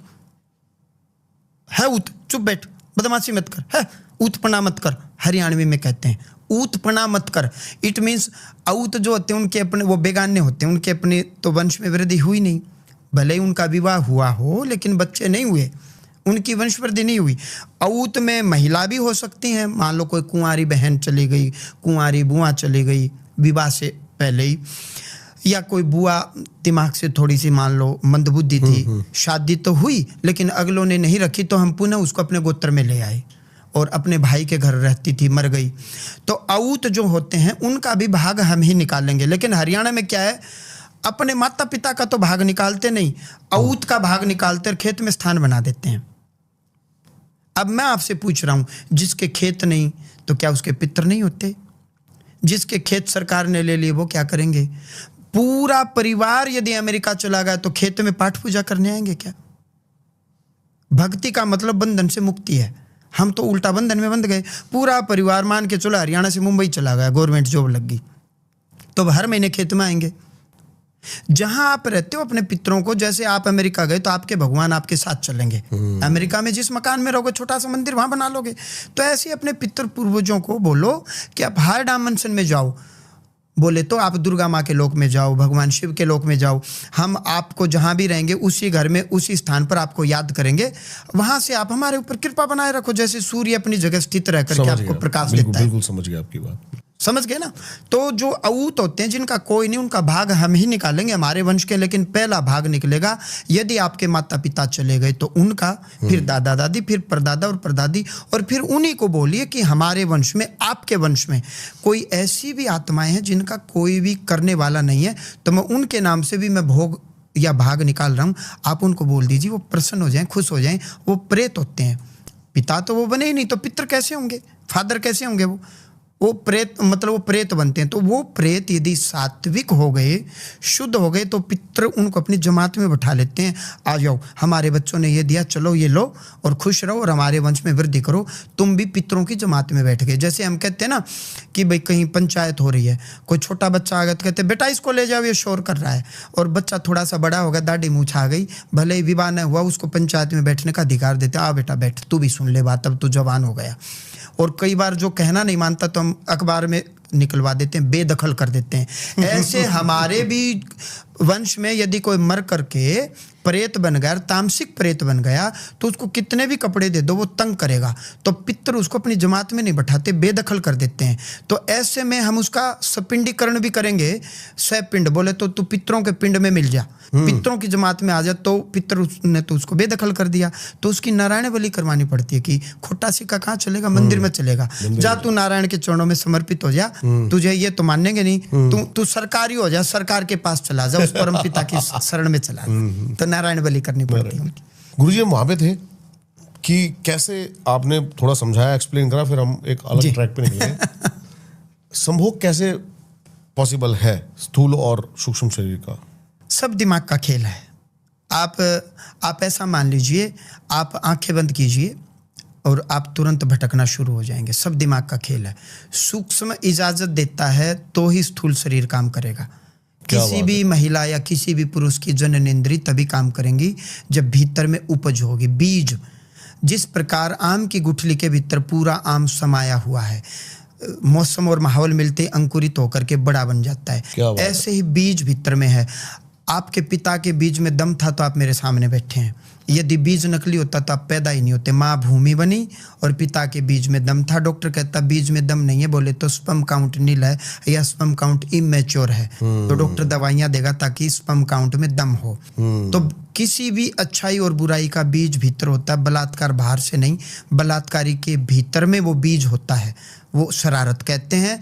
है ऊत, चुप बैठ, बदमाशी मत कर, है ऊतपना मत कर, हरियाणवी में कहते हैं ऊतपना मत कर। इट मीन्स औत जो होते हैं उनके अपने, वो बेगाने होते हैं, उनके अपने तो वंश में वृद्धि हुई नहीं। भले ही उनका विवाह हुआ हो लेकिन बच्चे नहीं हुए, उनकी वंश वृद्धि नहीं हुई। औत में महिला भी हो सकती हैं, मान लो कोई कुंवारी बहन चली गई, कुंवारी बुआ चली गई विवाह से पहले ही, या कोई बुआ दिमाग से थोड़ी सी मान लो मंदबुद्धि थी, शादी तो हुई लेकिन अगलों ने नहीं रखी, तो हम पुनः उसको अपने गोत्र में ले आए और अपने भाई के घर रहती थी, मर गई। तो औत जो होते हैं उनका भी भाग हम ही निकालेंगे। लेकिन हरियाणा में क्या है, अपने माता पिता का तो भाग निकालते नहीं, औत का भाग निकालते और खेत में स्थान बना देते हैं। अब मैं आपसे पूछ रहा हूं, जिसके खेत नहीं तो क्या उसके पितर नहीं होते? जिसके खेत सरकार ने ले लिए वो क्या करेंगे? पूरा परिवार यदि अमेरिका चला गया तो खेत में पाठ पूजा करने आएंगे क्या? भक्ति का मतलब बंधन से मुक्ति है। हम तो उल्टा बंधन में बंध गए। पूरा परिवार मान के चलो हरियाणा से मुंबई चला गया, गवर्नमेंट जॉब लग गई, तो हर महीने खेत में आएंगे। जहां आप रहते हो अपने पितरों को, जैसे आप अमेरिका गए तो आपके भगवान आपके साथ चलेंगे। अमेरिका में जिस मकान में रहोगे छोटा सा मंदिर वहां बना लोगे। तो ऐसे अपने पितृ पूर्वजों को बोलो कि आप हायर डायमेंशन में जाओ। बोले तो आप दुर्गा माँ के लोक में जाओ, भगवान शिव के लोक में जाओ। हम आपको जहाँ भी रहेंगे उसी घर में उसी स्थान पर आपको याद करेंगे। वहां से आप हमारे ऊपर कृपा बनाए रखो, जैसे सूर्य अपनी जगह स्थित रह करके आपको प्रकाश देता है। बिल्कुल समझ गया आपकी बात। समझ गए ना। तो जो अऊत होते हैं जिनका कोई नहीं, उनका भाग हम ही निकालेंगे हमारे वंश के, लेकिन पहला भाग निकलेगा यदि आपके माता पिता चले गए तो उनका, फिर दादा दादी, फिर परदादा और परदादी, और फिर उन्हीं को बोलिए कि हमारे वंश में, आपके वंश में कोई ऐसी भी आत्माएं हैं जिनका कोई भी करने वाला नहीं है, तो मैं उनके नाम से भी मैं भोग या भाग निकाल रहा हूँ। आप उनको बोल दीजिए, वो प्रसन्न हो जाएं, खुश हो जाएं। वो प्रेत होते हैं, पिता तो वो बने ही नहीं, तो पितर कैसे होंगे, फादर कैसे होंगे? वो प्रेत, मतलब वो प्रेत बनते हैं। तो वो प्रेत यदि सात्विक हो गए, शुद्ध हो गए, तो पितर उनको अपनी जमात में बैठा लेते हैं। आ जाओ, हमारे बच्चों ने ये दिया, चलो ये लो और खुश रहो और हमारे वंश में वृद्धि करो। तुम भी पितरों की जमात में बैठ गए। जैसे हम कहते हैं ना कि भाई कहीं पंचायत हो रही है, कोई छोटा बच्चा आ गया तो कहते बेटा इसको ले जाओ, ये शोर कर रहा है। और बच्चा थोड़ा सा बड़ा होगा, दाढ़ी मूंछ आ गई, भले ही विवाह न हुआ, उसको पंचायत में बैठने का अधिकार देते, आ बेटा बैठ, तू भी सुन ले बात, अब तू जवान हो गया। और कई बार जो कहना नहीं मानता तो हम अखबार में निकलवा देते हैं, बेदखल कर देते हैं। ऐसे हमारे भी वंश में यदि कोई मर करके प्रेत बन गया, तामसिक प्रेत बन गया, तो उसको कितने भी कपड़े दे दो वो तंग करेगा, तो पितर उसको अपनी जमात में नहीं बैठाते, बेदखल कर देते हैं। तो ऐसे में हम उसका सपिंडीकरण भी करेंगे। सपिंड बोले तो तू पितरों के पिंड में मिल जा, पितरों की जमात में आ जा, तो पितर ने तो उसको बेदखल कर दिया, तो उसकी नारायण बलि करवानी पड़ती है कि खोटा सिक्का कहाँ चलेगा, मंदिर में चलेगा। जा तू नारायण के चरणों में समर्पित हो जा, तुझे ये तो मानेंगे नहीं, तू सरकारी हो जा, सरकार के पास चला जा, उस परम पिता की शरण में चला जा, तो नारायण बलि करनी पड़ती है उनकी। गुरुजी हम वहां पे थे कि कैसे आपने थोड़ा समझाया, एक्सप्लेन करा, फिर हम एक अलग ट्रैक पे निकले। संभोग कैसे पॉसिबल है स्थूल और सूक्ष्म शरीर का? सब दिमाग का खेल है। आप ऐसा मान लीजिए, आप आंखें बंद कीजिए और आप तुरंत भटकना शुरू हो जाएंगे। सब दिमाग का खेल है। सूक्ष्म इजाजत देता है तो ही स्थूल शरीर काम करेगा। किसी भी महिला या किसी भी पुरुष की जननेंद्रिय तभी काम करेंगी जब भीतर में उपज होगी, बीज। जिस प्रकार आम की गुठली के भीतर पूरा आम समाया हुआ है, मौसम और माहौल मिलते अंकुरित होकर के बड़ा बन जाता है, ऐसे ही बीज भीतर में है। आपके पिता के बीज में दम था तो आप मेरे सामने बैठे हैं। यदि बीज नकली होता तो आप पैदा ही नहीं होते। माँ भूमि बनी और पिता के बीज में दम था। डॉक्टर कहता बीज में दम नहीं है, बोले तो स्पर्म काउंट नील है या स्पर्म काउंट इमेच्योर है, तो डॉक्टर दवाइयाँ देगा ताकि स्पर्म काउंट में दम हो। तो किसी भी अच्छाई और बुराई का बीज भीतर होता है, बलात्कार बाहर से नहीं, बलात्कारी के भीतर में वो बीज होता है। वो शरारत कहते हैं।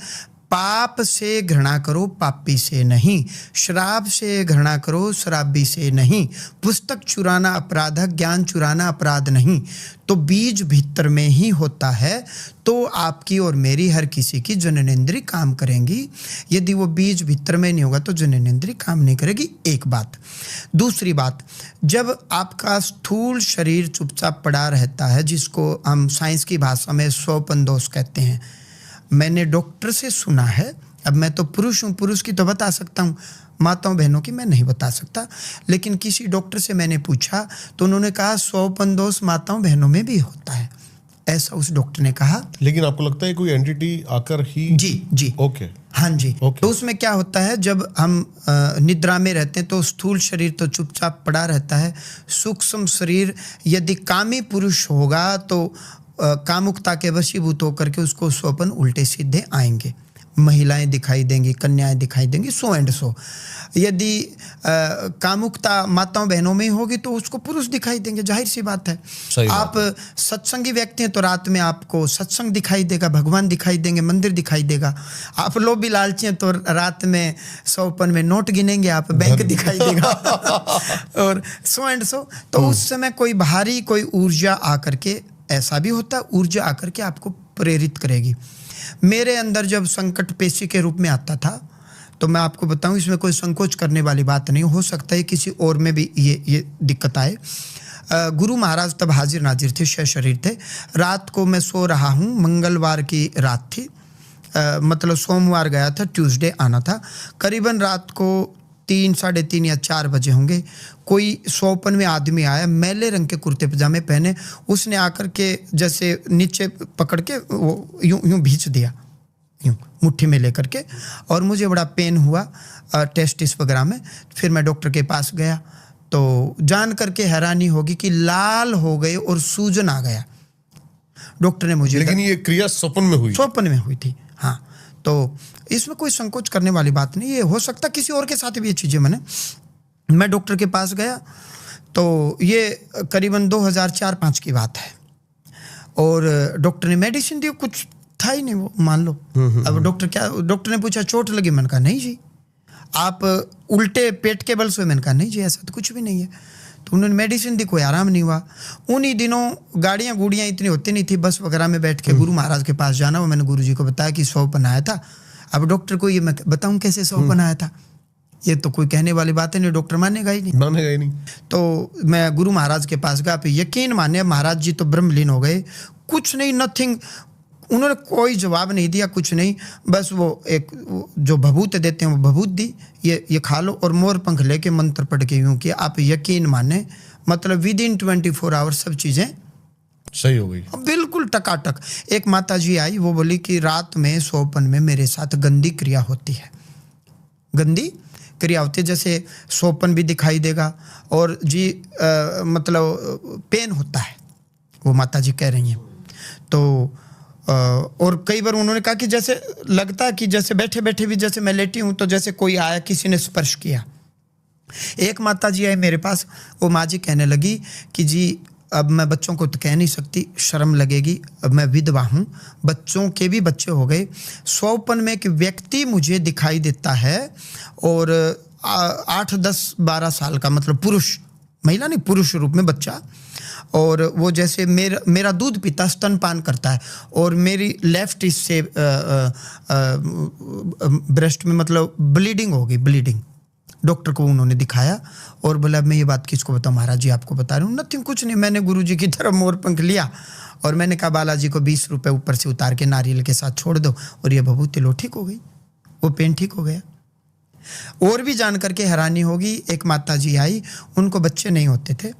पाप से घृणा करो, पापी से नहीं। शराब से घृणा करो, शराबी से नहीं। पुस्तक चुराना अपराध है, ज्ञान चुराना अपराध नहीं। तो बीज भीतर में ही होता है, तो आपकी और मेरी, हर किसी की जननेंद्रिय काम करेंगी। यदि वो बीज भीतर में नहीं होगा तो जननेंद्रिय काम नहीं करेगी। एक बात। दूसरी बात, जब आपका स्थूल शरीर चुपचाप पड़ा रहता है, जिसको हम साइंस की भाषा में स्वपन दोष कहते हैं, मैंने डॉक्टर से सुना है, अब मैं तो पुरुष हूँ, पुरुष की तो बता सकता हूँ, माताओं बहनों की मैं नहीं बता सकता, लेकिन किसी डॉक्टर से मैंने पूछा तो उन्होंने कहा स्वपन दोष माताओं बहनों में भी होता है, ऐसा उस डॉक्टर ने कहा। लेकिन आपको लगता है कोई एंटिटी आकर ही? जी ओके, हाँ जी। तो उसमें क्या होता है, जब हम निद्रा में रहते हैं तो स्थूल शरीर तो चुपचाप पड़ा रहता है। सूक्ष्म शरीर यदि कामी पुरुष होगा तो कामुकता के वशीभूत होकर के उसको स्वप्न उल्टे सीधे आएंगे, महिलाएं दिखाई देंगी, कन्याएं दिखाई देंगी, सो एंड सो। यदि कामुकता माताओं बहनों में होगी तो उसको पुरुष दिखाई देंगे, जाहिर सी बात है। आप सत्संगी व्यक्ति हैं तो रात में आपको सत्संग दिखाई देगा, भगवान दिखाई देंगे, मंदिर दिखाई देगा। आप लोभी लालची हैं तो रात में स्वप्न में नोट गिनेंगे आप, बैंक दिखाई देगा और सो एंड सो। तो उस समय कोई भारी कोई ऊर्जा आकर के, ऐसा भी होता है ऊर्जा आकर के आपको प्रेरित करेगी। मेरे अंदर जब संकट पेशी के रूप में आता था तो मैं आपको बताऊं, इसमें कोई संकोच करने वाली बात नहीं, हो सकता है किसी और में भी ये दिक्कत आए। गुरु महाराज तब हाजिर नाजिर थे, शरीर थे। रात को मैं सो रहा हूं, मंगलवार की रात थी, मतलब सोमवार गया था, ट्यूसडे आना था। करीबन रात को 3, 3:30 या 4 बजे होंगे। कोई स्वप्न में आदमी आया, मैले रंग के कुर्ते पजामे पहने। उसने आकर के जैसे नीचे पकड़ के वो यूं भींच दिया, यूं मुट्ठी में लेकर के, और मुझे बड़ा पेन हुआ टेस्टिस वगैरह में। फिर मैं डॉक्टर के पास गया तो जान करके हैरानी होगी कि लाल हो गए और सूजन आ गया। डॉक्टर ने मुझे, लेकिन ये क्रिया स्वप्न में हुई? स्वप्न में हुई थी, हाँ। तो इसमें कोई संकोच करने वाली बात नहीं, ये हो सकता किसी और के साथ भी ये चीज़ें बने। मैं डॉक्टर के पास गया तो ये करीबन 2004-05 की बात है, और डॉक्टर ने मेडिसिन दी, कुछ था ही नहीं वो, मान लो। अब डॉक्टर ने पूछा चोट लगी, मैंने कहा नहीं जी। आप उल्टे पेट के बल से, मैंने कहा नहीं जी ऐसा तो कुछ भी नहीं है। तो उन्होंने मेडिसिन दी, कोई आराम नहीं हुआ। उन्हीं दिनों गाड़ियाँ गुड़ियाँ इतनी होती नहीं थी, बस वगैरह में बैठ के गुरु महाराज के पास जाना। वो मैंने गुरु जी को बताया कि 100 बनाया था। अब डॉक्टर को ये मैं बताऊँ कैसे 100 बनाया था, ये तो कोई कहने वाली बात है नहीं, डॉक्टर मानेगा ही नहीं। तो मैं गुरु महाराज के पास गया, आप यकीन माने महाराज जी तो ब्रह्मलीन हो गए। कुछ नहीं, नथिंग, उन्होंने कोई जवाब नहीं दिया, कुछ नहीं, बस वो एक जो भभूत देते हैं वो भभूत दी, ये खा लो, और मोर पंख लेके मंत्र पढ़ के यूं किया। आप यकीन माने, मतलब विद इन 24 आवर्स सब चीज़ें सही हो गई, बिल्कुल टकाटक। एक माता जी आई, वो बोली कि रात में सोपन में मेरे साथ गंदी क्रिया होती है, गंदी क्रिया होती है, जैसे सोपन भी दिखाई देगा और जी मतलब पेन होता है, वो माता जी कह रही हैं। तो और कई बार उन्होंने कहा कि जैसे लगता है कि जैसे बैठे बैठे भी जैसे मैं लेटी हूँ तो जैसे कोई आया, किसी ने स्पर्श किया। एक माता जी आई मेरे पास, वो माँ जी कहने लगी कि जी अब मैं बच्चों को तो कह नहीं सकती, शर्म लगेगी, अब मैं विधवा हूँ, बच्चों के भी बच्चे हो गए। सोपन में एक व्यक्ति मुझे दिखाई देता है, और 8, 10, 12 साल का, मतलब पुरुष, महिला नहीं, पुरुष रूप में बच्चा, और वो जैसे मेरा दूध पीता, स्तनपान करता है, और मेरी लेफ्ट इससे ब्रेस्ट में मतलब ब्लीडिंग हो गई, ब्लीडिंग। डॉक्टर को उन्होंने दिखाया और बोला मैं ये बात किसको बताऊं, महाराज जी आपको बता रही हूँ। नथिंग, कुछ नहीं। मैंने गुरुजी की तरफ मोर पंख लिया और मैंने कहा बालाजी को 20 रुपए ऊपर से उतार के नारियल के साथ छोड़ दो, और ये भभूति लो, ठीक हो गई, वो पेन ठीक हो गया। और भी जान करके हैरानी होगी, एक माता जी आई, उनको बच्चे नहीं होते थे,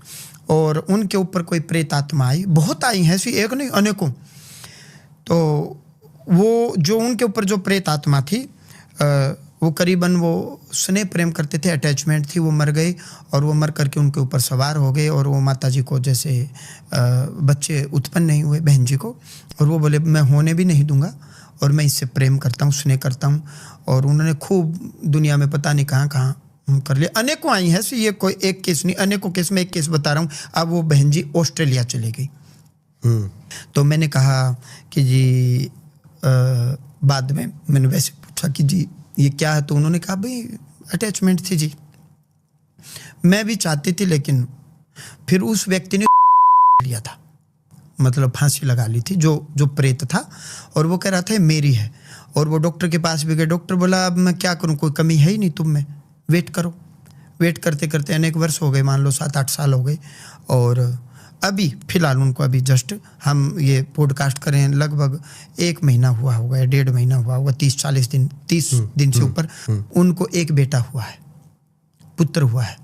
और उनके ऊपर कोई प्रेत आत्मा आई, बहुत आई हैं ऐसी, एक नहीं अनेकों। तो वो जो उनके ऊपर जो प्रेत आत्मा थी, वो करीबन वो स्नेह प्रेम करते थे, अटैचमेंट थी, वो मर गए, और वो मर करके उनके ऊपर सवार हो गए, और वो माता जी को जैसे बच्चे उत्पन्न नहीं हुए बहन जी को, और वो बोले मैं होने भी नहीं दूंगा, और मैं इससे प्रेम करता हूँ, स्नेह करता हूँ। और उन्होंने खूब दुनिया में पता नहीं कहाँ कहाँ कर लिया, अनेकों आई हैं, ये कोई एक केस नहीं, अनेकों केस में एक केस बता रहा हूँ। अब वो बहन जी ऑस्ट्रेलिया चली गई। तो मैंने कहा कि जी बाद में मैंने वैसे पूछा कि जी ये क्या है, तो उन्होंने कहा भाई अटैचमेंट थी जी, मैं भी चाहती थी, लेकिन फिर उस व्यक्ति ने लिया था, मतलब फांसी लगा ली थी, जो प्रेत था, और वो कह रहा था मेरी है। और वो डॉक्टर के पास भी गए, डॉक्टर बोला अब मैं क्या करूं, कोई कमी है ही नहीं तुम में, वेट करो। वेट करते करते अनेक वर्ष हो गए, मान लो 7-8 साल हो गए, और अभी फिलहाल उनको अभी जस्ट हम ये पॉडकास्ट करें लगभग 1 महीना हुआ होगा, 1.5 महीना हुआ होगा, 30 दिन से ऊपर, उनको एक बेटा हुआ है, पुत्र हुआ है।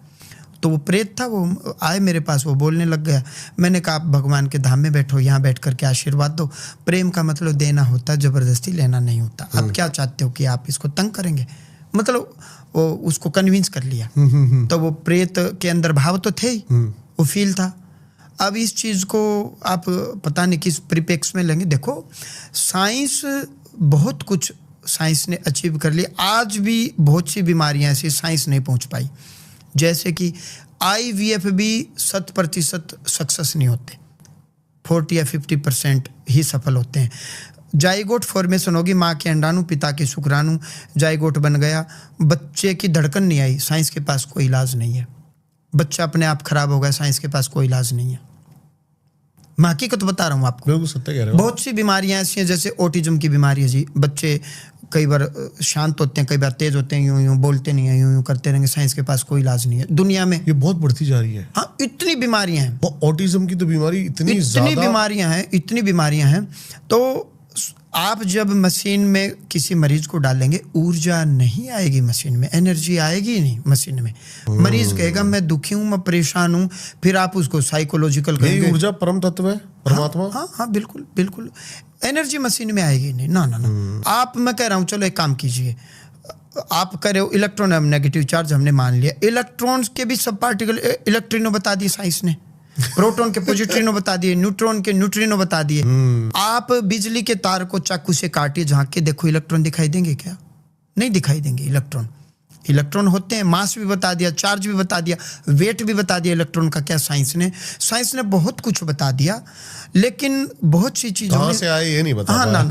तो वो प्रेत था, वो आए मेरे पास, वो बोलने लग गया। मैंने कहा आप भगवान के धाम में बैठो, यहाँ बैठ करके आशीर्वाद दो। प्रेम का मतलब देना होता, जबरदस्ती लेना नहीं होता। आप क्या चाहते हो कि आप इसको तंग करेंगे, मतलब वो उसको कन्विंस कर लिया। तो वो प्रेत के अंदर भाव तो थे ही, वो फील था। अब इस चीज़ को आप पता नहीं किस परिपेक्ष में लेंगे। देखो साइंस, बहुत कुछ साइंस ने अचीव कर लिया, आज भी बहुत सी बीमारियां ऐसी साइंस नहीं पहुंच पाई, जैसे कि IVF भी 100% सक्सेस नहीं होते, 40 या 50% ही सफल होते हैं। जाइगोट फॉर्मेशन होगी, माँ के अंडाणु पिता के शुक्राणु, जाइगोट बन गया, बच्चे की धड़कन नहीं आई, साइंस के पास कोई इलाज नहीं है। बच्चा अपने आप खराब हो गया, साइंस के पास कोई इलाज नहीं है। मैं हकीकत बता रहा हूँ आपको, बिल्कुल सत्य कह रहे हो। बहुत सी बीमारियां ऐसी हैं, जैसे ऑटिज्म की बीमारी है जी, बच्चे कई बार शांत होते हैं, कई बार तेज होते हैं, यूं यूं बोलते नहीं हैं, यूं यूं करते रहेंगे, साइंस के पास कोई इलाज नहीं है दुनिया में। ये बहुत बढ़ती जा रही है। हाँ, इतनी बीमारियां हैं, ऑटिज्म की तो बीमारी इतनी बीमारियां हैं। तो आप जब मशीन में किसी मरीज को डालेंगे, ऊर्जा नहीं आएगी मशीन में, एनर्जी आएगी नहीं मशीन में। मरीज कहेगा मैं दुखी हूँ, मैं परेशान हूँ, फिर आप उसको साइकोलॉजिकल कहेंगे। ऊर्जा परम तत्व है, परमात्मा। हाँ, बिल्कुल एनर्जी मशीन में आएगी नहीं, ना। आप, मैं कह रहा हूँ चलो एक काम कीजिए, आप कह रहे हो इलेक्ट्रॉन नेगेटिव चार्ज, हमने मान लिया, इलेक्ट्रॉन्स के भी सब पार्टिकल इलेक्ट्रिनो बता दिए साइंस ने। प्रोटॉन के पॉजिट्रिनो बता दिए, न्यूट्रॉन के न्यूट्रिनो बता दिए। आप बिजली के तार को चाकू से काटिए, झांक के देखो, इलेक्ट्रॉन दिखाई देंगे क्या? नहीं दिखाई देंगे। इलेक्ट्रॉन होते हैं, मास भी बता दिया, चार्ज भी बता दिया, वेट भी बता दिया इलेक्ट्रॉन का। क्या साइंस ने बहुत कुछ बता दिया, लेकिन बहुत सी चीजों कहाँ से आए ये नहीं बता हाँ, पाया।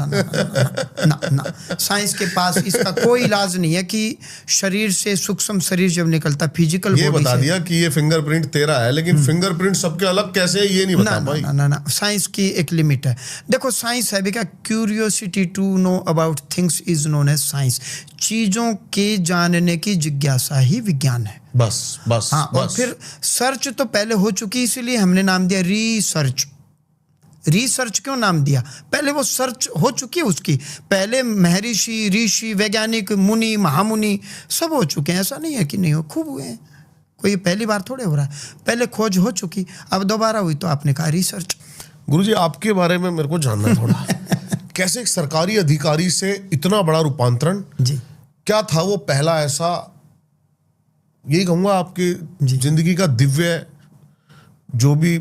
ना साइंस के पास इसका कोई इलाज नहीं है कि शरीर से सूक्ष्म शरीर जब निकलता फिजिकल ये बॉडी बता से, दिया कि ये फिंगरप्रिंट तेरा है, लेकिन फिंगरप्रिंट सबके अलग कैसे है ये नहीं बता पाई। ना साइंस की एक लिमिट है। देखो साइंस है भी क्या, curiosity to know about things is known as science. चीजों के जानने की जिज्ञासा ही विज्ञान है। बस हाँ, और फिर सर्च तो पहले हो चुकी, इसीलिए हमने नाम दिया रिसर्च क्यों नाम दिया? पहले वो सर्च हो चुकी है उसकी। पहले महर्षि, ऋषि, वैज्ञानिक, मुनि, महामुनि सब हो चुके हैं। ऐसा नहीं है कि नहीं हो, खूब हुए हैं। कोई पहली बार थोड़े हो रहा है, पहले खोज हो चुकी, अब दोबारा हुई तो आपने कहा रिसर्च। गुरुजी आपके बारे में मेरे को जानना है थोड़ा। कैसे एक सरकारी अधिकारी से इतना बड़ा रूपांतरण? जी, क्या था वो पहला ऐसा, यही कहूंगा आपकी जिंदगी का दिव्य जो भी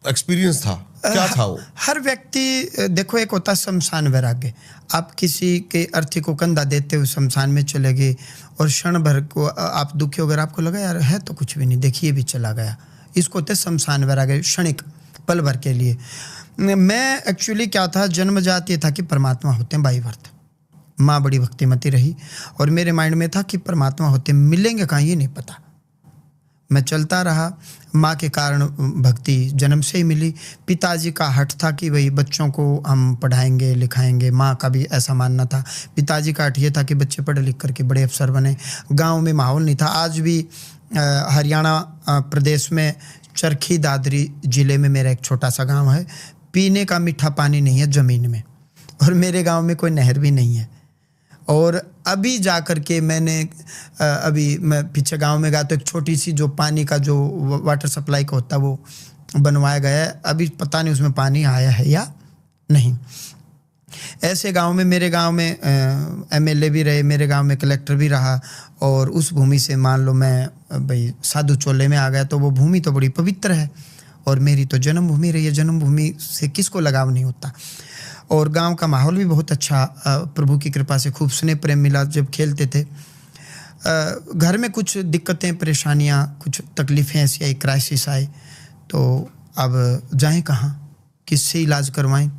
एक्सपीरियंस था, क्या था वो? हर व्यक्ति, देखो एक होता शमशान वैराग्य। आप किसी के अर्थी को कंधा देते हुए शमशान में चले गए और क्षण भर को आप दुखी हो गए, आपको लगा यार है तो कुछ भी नहीं, देखिए भी चला गया। इसको होते शमशान वैराग्य, क्षणिक पल भर के लिए। मैं एक्चुअली क्या था, जन्मजात ये था कि परमात्मा होते हैं बाई बर्थ। माँ बड़ी भक्तिमती रही और मेरे माइंड में था कि परमात्मा होते, मिलेंगे कहाँ ये नहीं पता। मैं चलता रहा, माँ के कारण भक्ति जन्म से ही मिली। पिताजी का हट था कि भाई बच्चों को हम पढ़ाएंगे लिखाएंगे, माँ का भी ऐसा मानना था। पिताजी का हट ये था कि बच्चे पढ़ लिख करके बड़े अफसर बने। गांव में माहौल नहीं था। आज भी हरियाणा प्रदेश में चरखी दादरी ज़िले में मेरा एक छोटा सा गाँव है। पीने का मीठा पानी नहीं है ज़मीन में, और मेरे गाँव में कोई नहर भी नहीं है। और अभी जा कर के मैंने अभी मैं पीछे गांव में गया तो एक छोटी सी जो पानी का जो वाटर सप्लाई का होता है वो बनवाया गया है। अभी पता नहीं उसमें पानी आया है या नहीं। ऐसे गांव में, मेरे गांव में एमएलए भी रहे, मेरे गांव में कलेक्टर भी रहा, और उस भूमि से मान लो मैं भाई साधु चोले में आ गया तो वो भूमि तो बड़ी पवित्र है, और मेरी तो जन्मभूमि रही है। जन्मभूमि से किसको लगाव नहीं होता। और गांव का माहौल भी बहुत अच्छा, प्रभु की कृपा से खूब स्नेह प्रेम मिला जब खेलते थे। घर में कुछ दिक्कतें परेशानियां, कुछ तकलीफ़ें ऐसी आई, क्राइसिस आए, तो अब जाएं कहाँ, किससे इलाज करवाएं।